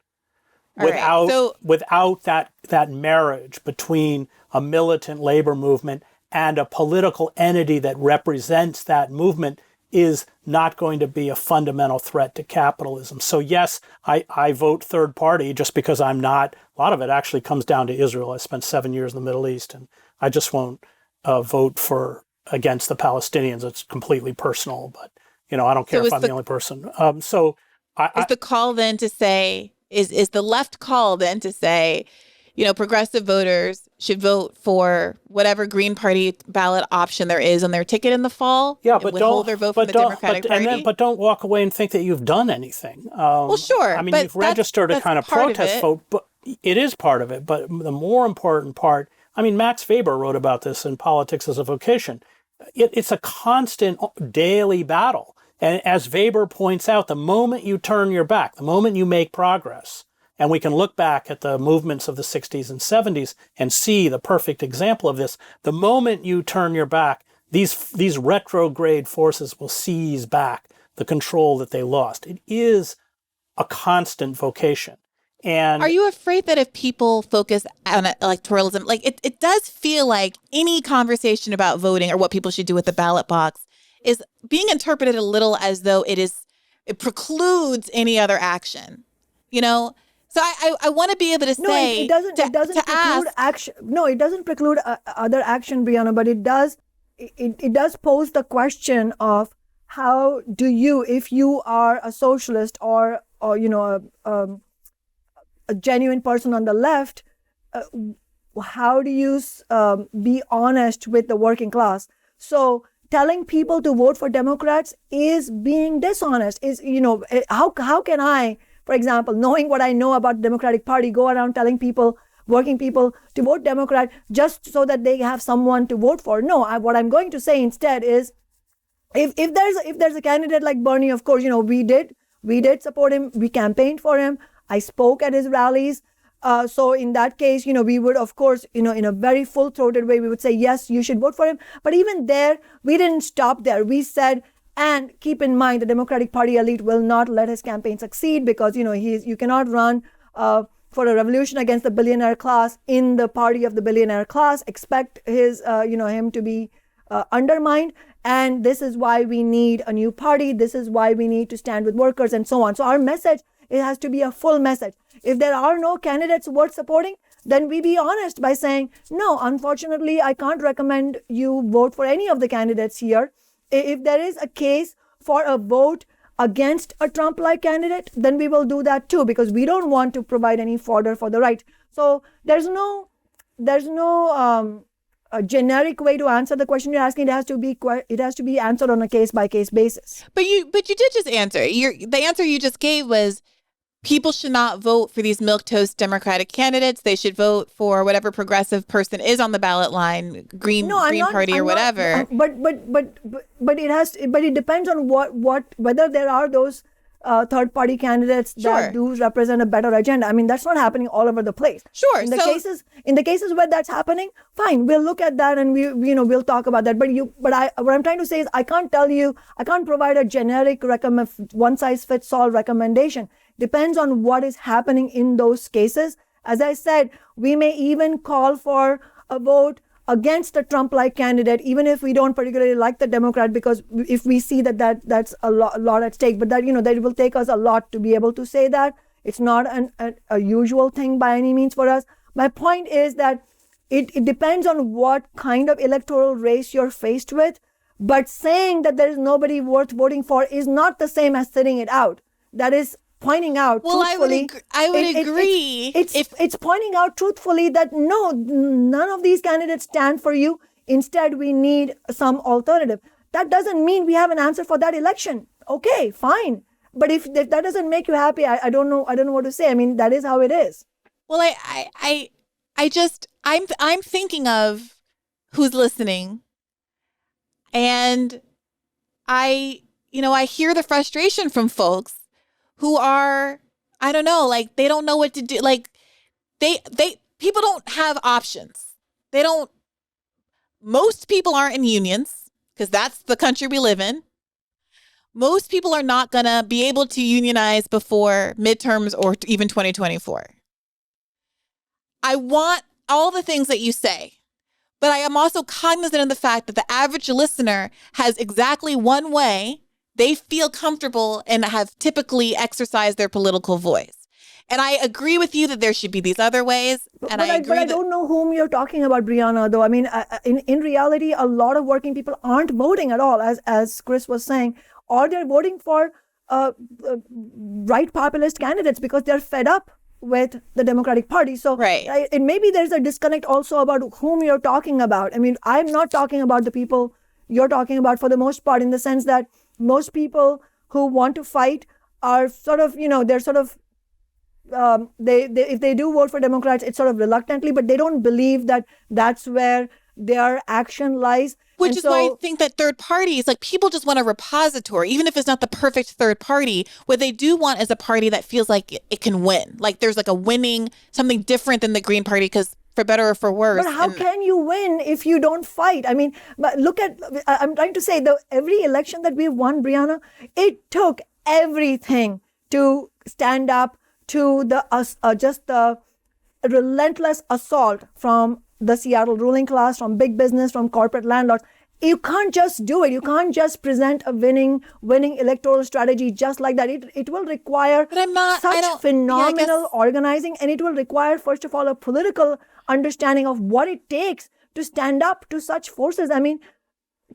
without that marriage between a militant labor movement and a political entity that represents that movement is not going to be a fundamental threat to capitalism. So yes, I vote third party just because I'm not. A lot of it actually comes down to Israel. I spent 7 years in the Middle East, and I just won't vote against the Palestinians. It's completely personal, but I don't care if I'm the only person. Is the call then to say, is the left call then to say, progressive voters should vote for whatever Green Party ballot option there is on their ticket in the fall? Yeah, but withhold their vote from the Democratic Party? But don't walk away and think that you've done anything. Well, sure. I mean, you've registered a kind of protest vote, but it is part of it. But the more important part, Max Weber wrote about this in Politics as a Vocation. It's a constant daily battle. And as Weber points out, the moment you turn your back, the moment you make progress, and we can look back at the movements of the 60s and 70s and see the perfect example of this, the moment you turn your back, these retrograde forces will seize back the control that they lost. It is a constant vocation. And are you afraid that if people focus on electoralism, like it does feel like any conversation about voting or what people should do with the ballot box is being interpreted a little as though it precludes any other action, you know? So I want to be able to say, no, it doesn't preclude action. No, it doesn't preclude other action, Brianna, but it does pose the question of how do you, if you are a socialist or a genuine person on the left, how do you be honest with the working class? So telling people to vote for Democrats is being dishonest. How can I, for example, knowing what I know about the Democratic Party, go around telling people, working people, to vote Democrat just so that they have someone to vote for? No, what I'm going to say instead is, if there's a candidate like Bernie, of course, we did support him, we campaigned for him, I spoke at his rallies. So in that case, we would, of course, in a very full-throated way, we would say, yes, you should vote for him. But even there, we didn't stop there. We said, and keep in mind, the Democratic Party elite will not let his campaign succeed because, you cannot run for a revolution against the billionaire class in the party of the billionaire class, expect him to be undermined. And this is why we need a new party. This is why we need to stand with workers and so on. So our message, it has to be a full message. If there are no candidates worth supporting, then we be honest by saying, no, unfortunately, I can't recommend you vote for any of the candidates here. If there is a case for a vote against a Trump-like candidate, then we will do that too, because we don't want to provide any fodder for the right. So there's no a generic way to answer the question you're asking. It has to be answered on a case-by-case basis. But you did just answer. The answer you just gave was people should not vote for these milquetoast Democratic candidates. They should vote for whatever progressive person is on the ballot line, Green Party or whatever. But it depends on whether there are those third party candidates that do represent a better agenda. I mean, that's not happening all over the place. Sure. In the cases where that's happening, fine, we'll look at that and we'll talk about that. But what I'm trying to say is I can't provide a generic one size fits all recommendation. Depends on what is happening in those cases. As I said, we may even call for a vote against a Trump-like candidate, even if we don't particularly like the Democrat, because if we see that's a lot at stake. But that it will take us a lot to be able to say that. It's not a usual thing by any means for us. My point is that it depends on what kind of electoral race you're faced with. But saying that there is nobody worth voting for is not the same as sitting it out. That is pointing out truthfully. I would agree. It's pointing out truthfully that no, none of these candidates stand for you. Instead, we need some alternative. That doesn't mean we have an answer for that election. Okay, fine. But if that doesn't make you happy, I don't know what to say. I mean, that is how it is. Well, I'm thinking of who's listening, and I hear the frustration from folks who are, I don't know, like they don't know what to do. Like people don't have options. Most people aren't in unions because that's the country we live in. Most people are not going to be able to unionize before midterms or even 2024. I want all the things that you say, but I am also cognizant of the fact that the average listener has exactly one way they feel comfortable and have typically exercised their political voice. And I agree with you that there should be these other ways. But I don't know whom you're talking about, Brianna, though. I mean, in reality, a lot of working people aren't voting at all, as Chris was saying, or they're voting for right populist candidates because they're fed up with the Democratic Party. So maybe there's a disconnect also about whom you're talking about. I mean, I'm not talking about the people you're talking about for the most part, in the sense that most people who want to fight are sort of, they're sort of, they if they do vote for Democrats, it's sort of reluctantly, but they don't believe that that's where their action lies. Which And is why I think that third parties, like people just want a repository, even if it's not the perfect third party. What they do want is a party that feels like it can win. Like there's like a winning, something different than the Green Party, because for better or for worse. But how can you win if you don't fight? I mean, but look at, I'm trying to say, every election that we've won, Brianna, it took everything to stand up to just the relentless assault from the Seattle ruling class, from big business, from corporate landlords. You can't just do it. You can't just present a winning electoral strategy just like that. It will require such phenomenal organizing, and it will require, first of all, a political understanding of what it takes to stand up to such forces. I mean,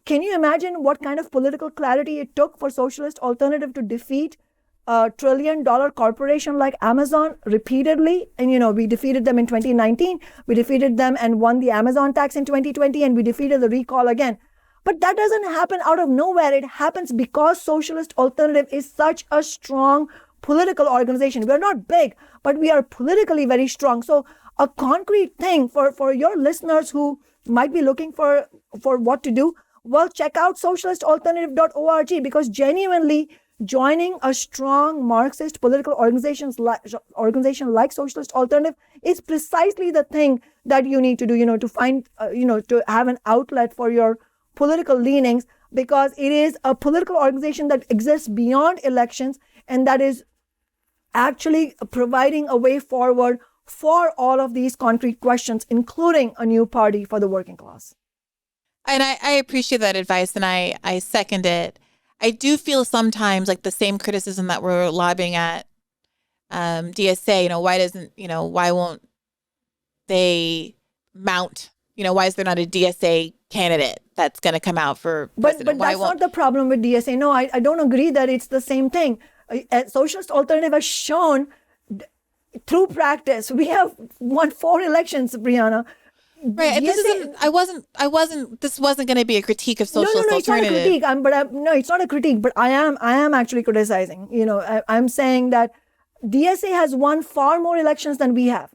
can you imagine what kind of political clarity it took for Socialist Alternative to defeat a $1 trillion corporation like Amazon repeatedly? And, we defeated them in 2019. We defeated them and won the Amazon tax in 2020, and we defeated the recall again. But that doesn't happen out of nowhere. It happens because Socialist Alternative is such a strong political organization. We're not big, but we are politically very strong. So a concrete thing for your listeners who might be looking for what to do, well, check out socialistalternative.org, because genuinely joining a strong Marxist political organization like Socialist Alternative is precisely the thing that you need to do, to find, to have an outlet for your political leanings, because it is a political organization that exists beyond elections and that is actually providing a way forward for all of these concrete questions, including a new party for the working class. And I appreciate that advice, and I second it. I do feel sometimes like the same criticism that we're lobbying at DSA, why won't they mount, why is there not a DSA candidate that's going to come out for president? But that's not the problem with DSA. No, I don't agree that it's the same thing. Socialist Alternative has shown through practice. We have won 4 elections, Brianna. Right. And this wasn't going to be a critique of Socialist Alternative. It's not a critique. It's not a critique, but I am actually criticizing. I'm saying that DSA has won far more elections than we have.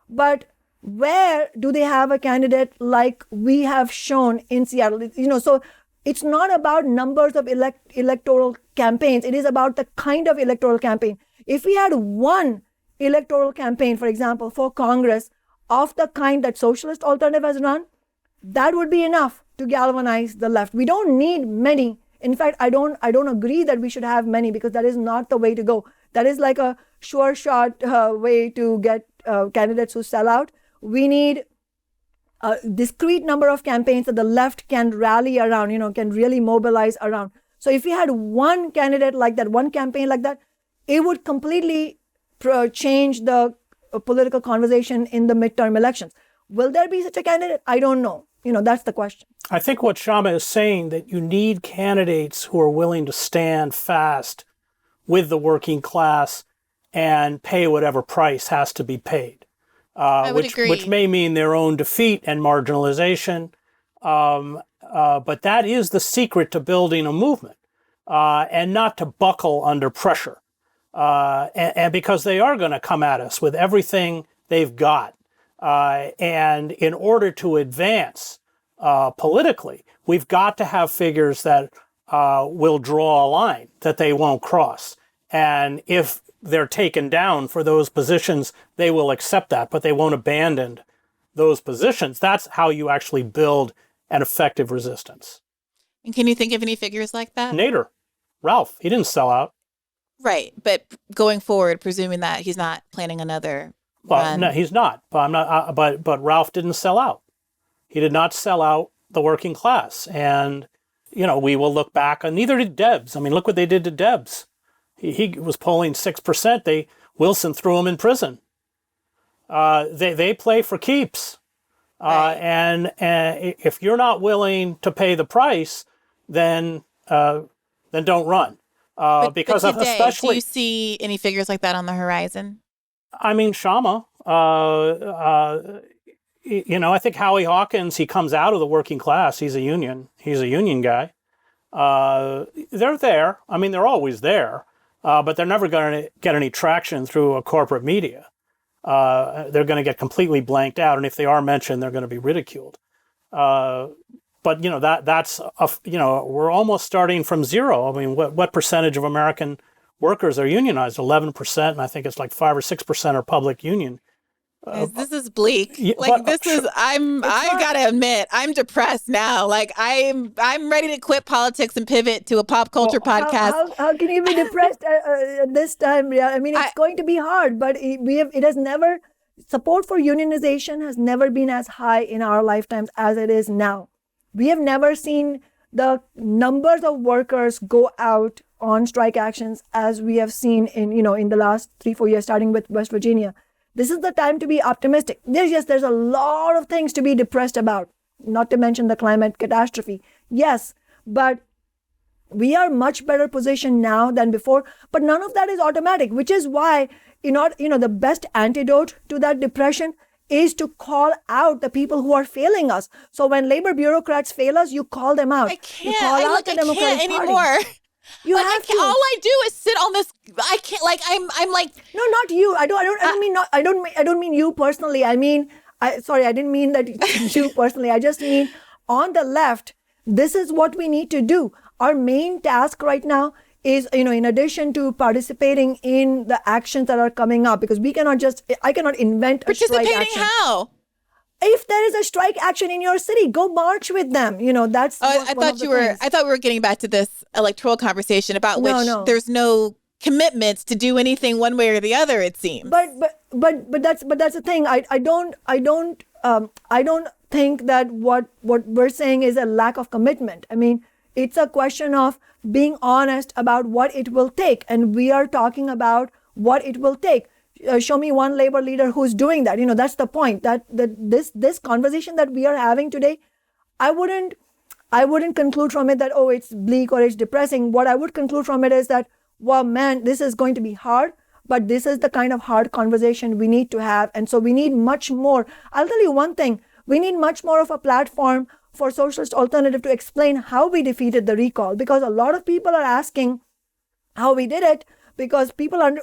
But where do they have a candidate like we have shown in Seattle? So it's not about numbers of electoral campaigns. It is about the kind of electoral campaign. If we had one electoral campaign, for example, for Congress of the kind that Socialist Alternative has run, that would be enough to galvanize the left. We don't need many. In fact, I don't agree that we should have many, because that is not the way to go. That is like a sure shot way to get candidates who sell out. We need a discrete number of campaigns that the left can rally around, can really mobilize around. So if we had one candidate like that, one campaign like that, it would completely change the political conversation in the midterm elections. Will there be such a candidate? I don't know. That's the question. I think what Kshama is saying, that you need candidates who are willing to stand fast with the working class and pay whatever price has to be paid. I would agree. Which may mean their own defeat and marginalization. But that is the secret to building a movement, and not to buckle under pressure. And because they are going to come at us with everything they've got. And in order to advance politically, we've got to have figures that will draw a line that they won't cross. And if they're taken down for those positions, they will accept that, but they won't abandon those positions. That's how you actually build an effective resistance. And can you think of any figures like that? Nader, Ralph, he didn't sell out. Right, but going forward, presuming that he's not planning another run. No, he's not. But I'm not. But Ralph didn't sell out. He did not sell out the working class, and we will look back. And neither did Debs. I mean, look what they did to Debs. He was polling 6%. Wilson threw him in prison. They play for keeps, Right. and if you're not willing to pay the price, then don't run. Because but today, especially, do you see any figures like that on the horizon? I mean, Kshama. I think Howie Hawkins. He comes out of the working class. He's a union guy. They're there. I mean, they're always there. But they're never going to get any traction through a corporate media. They're going to get completely blanked out, and if they are mentioned, they're going to be ridiculed. but that's we're almost starting from zero. I mean, what percentage of American workers are unionized? 11%, and I think it's like 5 or 6% are public union. Guys, this is bleak. Yeah, I gotta admit, I'm depressed now. Like I'm ready to quit politics and pivot to a pop culture podcast. How can you be depressed this time? Yeah, I mean, it's going to be hard, but it has never, support for unionization has never been as high in our lifetimes as it is now. We have never seen the numbers of workers go out on strike actions as we have seen in the last 3-4 years, starting with West Virginia. This is the time to be optimistic. There's a lot of things to be depressed about, not to mention the climate catastrophe. Yes, but we are much better positioned now than before, but none of that is automatic, which is why, the best antidote to that depression is to call out the people who are failing us. So when labor bureaucrats fail us, you call them out. I can't. I can't anymore. You have to. All I do is sit on this. I can't. Like I'm like. No, not you. I don't mean you personally. I didn't mean that you personally. I just mean on the left. This is what we need to do. Our main task right now is, in addition to participating in the actions that are coming up, because I cannot invent a strike action. Participating how? If there is a strike action in your city, go march with them. That's. I thought we were getting back to this electoral conversation about which there's no commitments to do anything one way or the other. It seems. But that's the thing. I don't think that what we're saying is a lack of commitment. I mean, it's a question of being honest about what it will take, and we are talking about what it will take. Show me one labor leader who's doing that. That's the point. That this conversation that we are having today, I wouldn't conclude from it that, oh, it's bleak or it's depressing. What I would conclude from it is that, well, man, this is going to be hard, but this is the kind of hard conversation we need to have. And so we need much more. I'll tell you one thing. We need much more of a platform for Socialist Alternative to explain how we defeated the recall, because a lot of people are asking how we did it. Because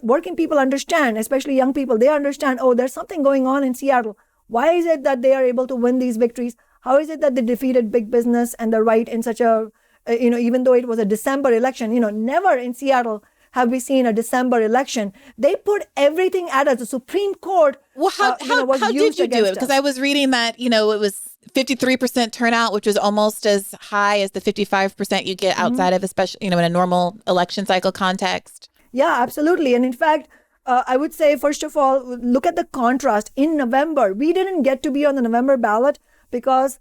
working people understand, especially young people, they understand, oh, there's something going on in Seattle. Why is it that they are able to win these victories? How is it that they defeated big business and the right in such a, even though it was a December election, never in Seattle have we seen a December election. They put everything at us. The Supreme Court how did you do it? Because I was reading that, it was 53% turnout, which was almost as high as the 55% you get outside of, especially, in a normal election cycle context. Yeah, absolutely. And in fact, I would say, first of all, look at the contrast. In November, we didn't get to be on the November ballot because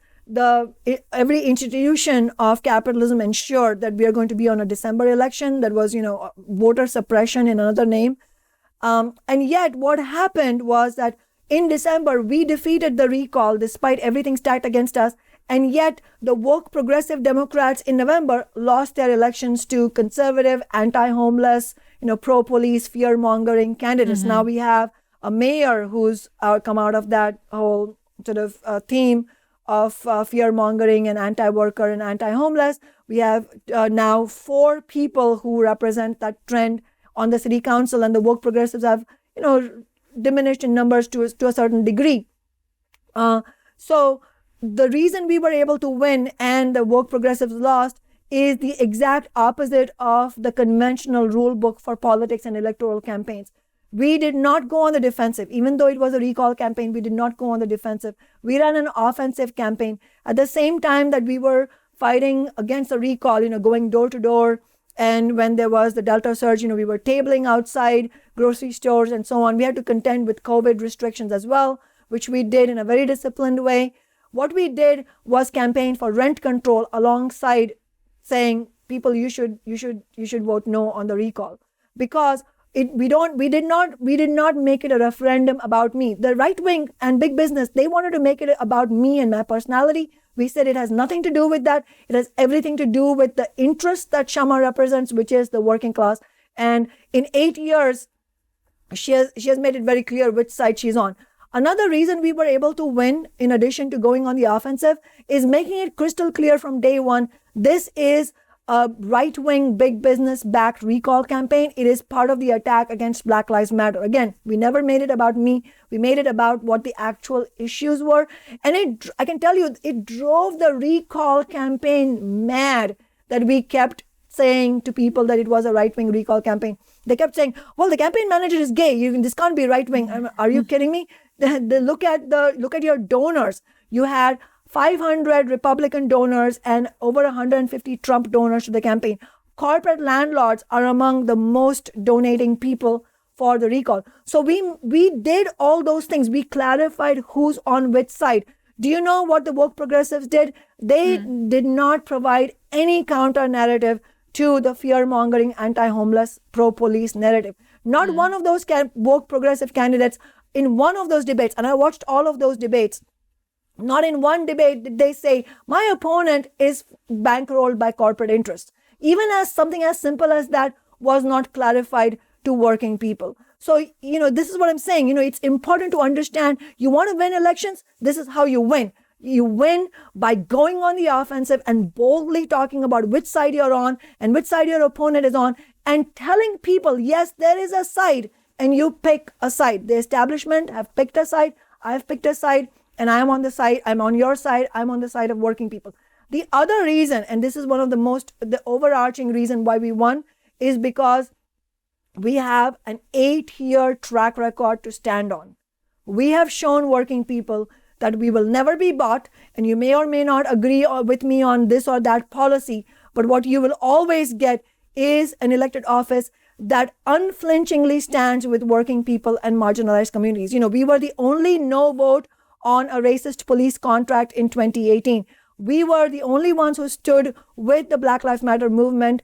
every institution of capitalism ensured that we are going to be on a December election. That was, voter suppression in another name. And yet what happened was that in December, we defeated the recall despite everything stacked against us. And yet the woke progressive Democrats in November lost their elections to conservative, anti-homeless, pro-police, fear-mongering candidates. Now we have a mayor who's come out of that whole sort of theme of fear-mongering and anti-worker and anti-homeless. We have now 4 people who represent that trend on the city council, and the woke progressives have, diminished in numbers to a certain degree. So the reason we were able to win and the woke progressives lost is the exact opposite of the conventional rule book for politics and electoral campaigns. We did not go on the defensive. Even though it was a recall campaign, we did not go on the defensive. We ran an offensive campaign. At the same time that we were fighting against the recall, going door to door, and when there was the Delta surge, we were tabling outside grocery stores and so on. We had to contend with COVID restrictions as well, which we did in a very disciplined way. What we did was campaign for rent control alongside saying, people, you should vote no on the recall, because we did not make it a referendum about me. The right wing and big business, they wanted to make it about me and my personality. We said it has nothing to do with that. It has everything to do with the interests that Kshama represents, which is the working class. And in 8 years, she has made it very clear which side she's on. Another reason we were able to win, in addition to going on the offensive, is making it crystal clear from day one, this is a right-wing big business-backed recall campaign. It is part of the attack against Black Lives Matter. Again, we never made it about me. We made it about what the actual issues were. And I can tell you, it drove the recall campaign mad that we kept saying to people that it was a right-wing recall campaign. They kept saying, well, the campaign manager is gay. This can't be right-wing. Are you kidding me? Look at your donors. You had 500 Republican donors and over 150 Trump donors to the campaign. Corporate landlords are among the most donating people for the recall. So we did all those things. We clarified who's on which side. Do you know what the woke progressives did? They did not provide any counter narrative to the fear-mongering, anti-homeless, pro-police narrative. Not one of those woke progressive candidates in one of those debates, and I watched all of those debates, not in one debate did they say, my opponent is bankrolled by corporate interests. Even as something as simple as that was not clarified to working people. So, this is what I'm saying. It's important to understand, you want to win elections, this is how you win. You win by going on the offensive and boldly talking about which side you're on and which side your opponent is on and telling people, yes, there is a side, and you pick a side. The establishment have picked a side, I've picked a side, and I'm on your side, I'm on the side of working people. The other reason, and this is one of the overarching reason why we won, is because we have an 8-year track record to stand on. We have shown working people that we will never be bought, and you may or may not agree with me on this or that policy, but what you will always get is an elected office that unflinchingly stands with working people and marginalized communities. We were the only no vote on a racist police contract in 2018. We were the only ones who stood with the Black Lives Matter movement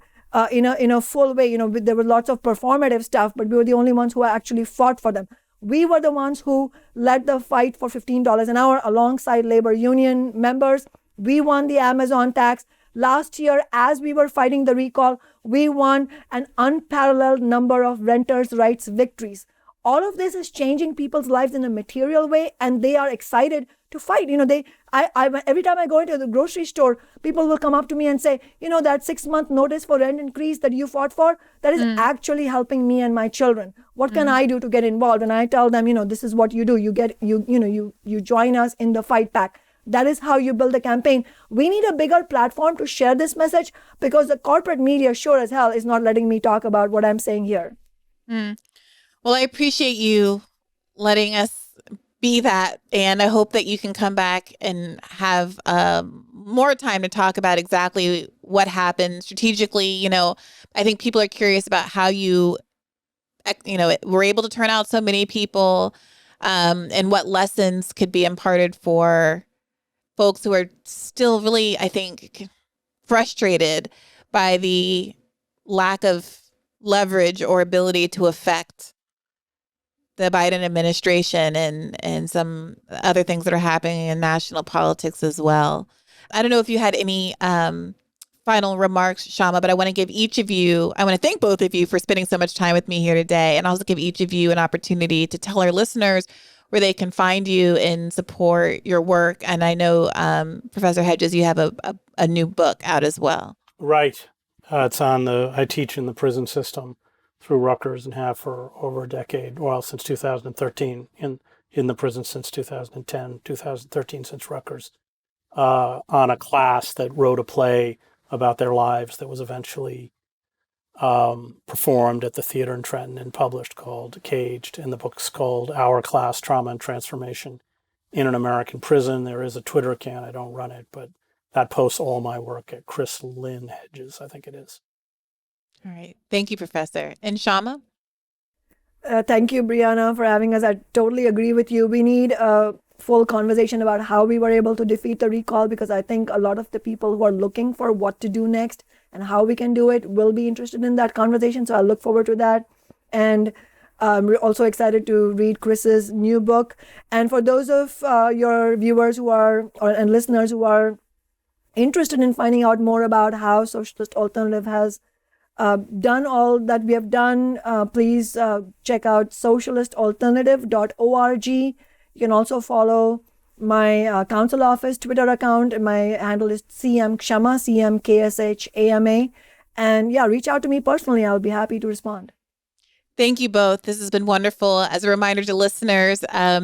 in a full way. There were lots of performative stuff, but we were the only ones who actually fought for them. We were the ones who led the fight for $15 an hour alongside labor union members. We won the Amazon tax. Last year, as we were fighting the recall, we won an unparalleled number of renters' rights victories. All of this is changing people's lives in a material way, and they are excited to fight. Every time I go into the grocery store, people will come up to me and say, that 6-month notice for rent increase that you fought for, that is actually helping me and my children. What can I do to get involved? And I tell them, this is what you do. You join us in the fight back. That is how you build a campaign. We need a bigger platform to share this message, because the corporate media sure as hell is not letting me talk about what I'm saying here. Well, I appreciate you letting us be that. And I hope that you can come back and have more time to talk about exactly what happened strategically. I think people are curious about how you were able to turn out so many people, and what lessons could be imparted for folks who are still really, I think, frustrated by the lack of leverage or ability to affect the Biden administration and some other things that are happening in national politics as well. I don't know if you had any final remarks, Kshama, but I want to thank both of you for spending so much time with me here today, and also give each of you an opportunity to tell our listeners where they can find you and support your work. And I know, Professor Hedges, you have a new book out as well. Right. It's I teach in the prison system through Rutgers and have for over a decade, since 2013, in the prison since 2010, 2013 since Rutgers, on a class that wrote a play about their lives that was eventually performed at the theater in Trenton and published, called Caged. And the book's called Our Class, Trauma and Transformation in an American Prison. There is a Twitter account. I don't run it, but that posts all my work at Chris Lynn Hedges, I think it is. All right. Thank you, Professor. And Kshama? Thank you, Brianna, for having us. I totally agree with you. We need a full conversation about how we were able to defeat the recall, because I think a lot of the people who are looking for what to do next and how we can do it will be interested in that conversation. So I look forward to that. And we're also excited to read Chris's new book. And for those of your viewers and listeners who are interested in finding out more about how Socialist Alternative has done all that we have done, please check out socialistalternative.org. You can also follow my council office Twitter account. My handle is CM Kshama, CMKSHAMA. And yeah, reach out to me personally. I'll be happy to respond. Thank you both. This has been wonderful. As a reminder to listeners,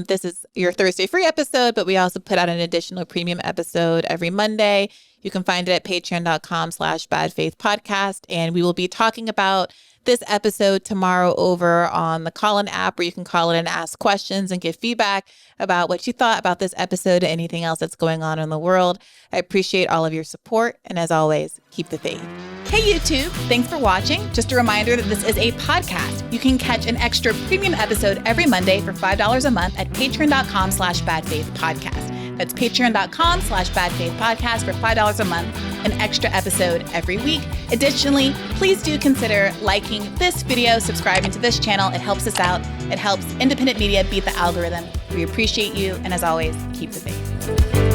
this is your Thursday free episode, but we also put out an additional premium episode every Monday. You can find it at patreon.com/badfaithpodcast. And we will be talking about this episode tomorrow over on the Call-In app, where you can call in and ask questions and give feedback about what you thought about this episode and anything else that's going on in the world. I appreciate all of your support. And as always, keep the faith. Hey, YouTube. Thanks for watching. Just a reminder that this is a podcast. You can catch an extra premium episode every Monday for $5 a month at patreon.com/badfaithpodcast. That's patreon.com/badfaithpodcast for $5 a month, an extra episode every week. Additionally, please do consider liking this video, subscribing to this channel. It helps us out. It helps independent media beat the algorithm. We appreciate you. And as always, keep the faith.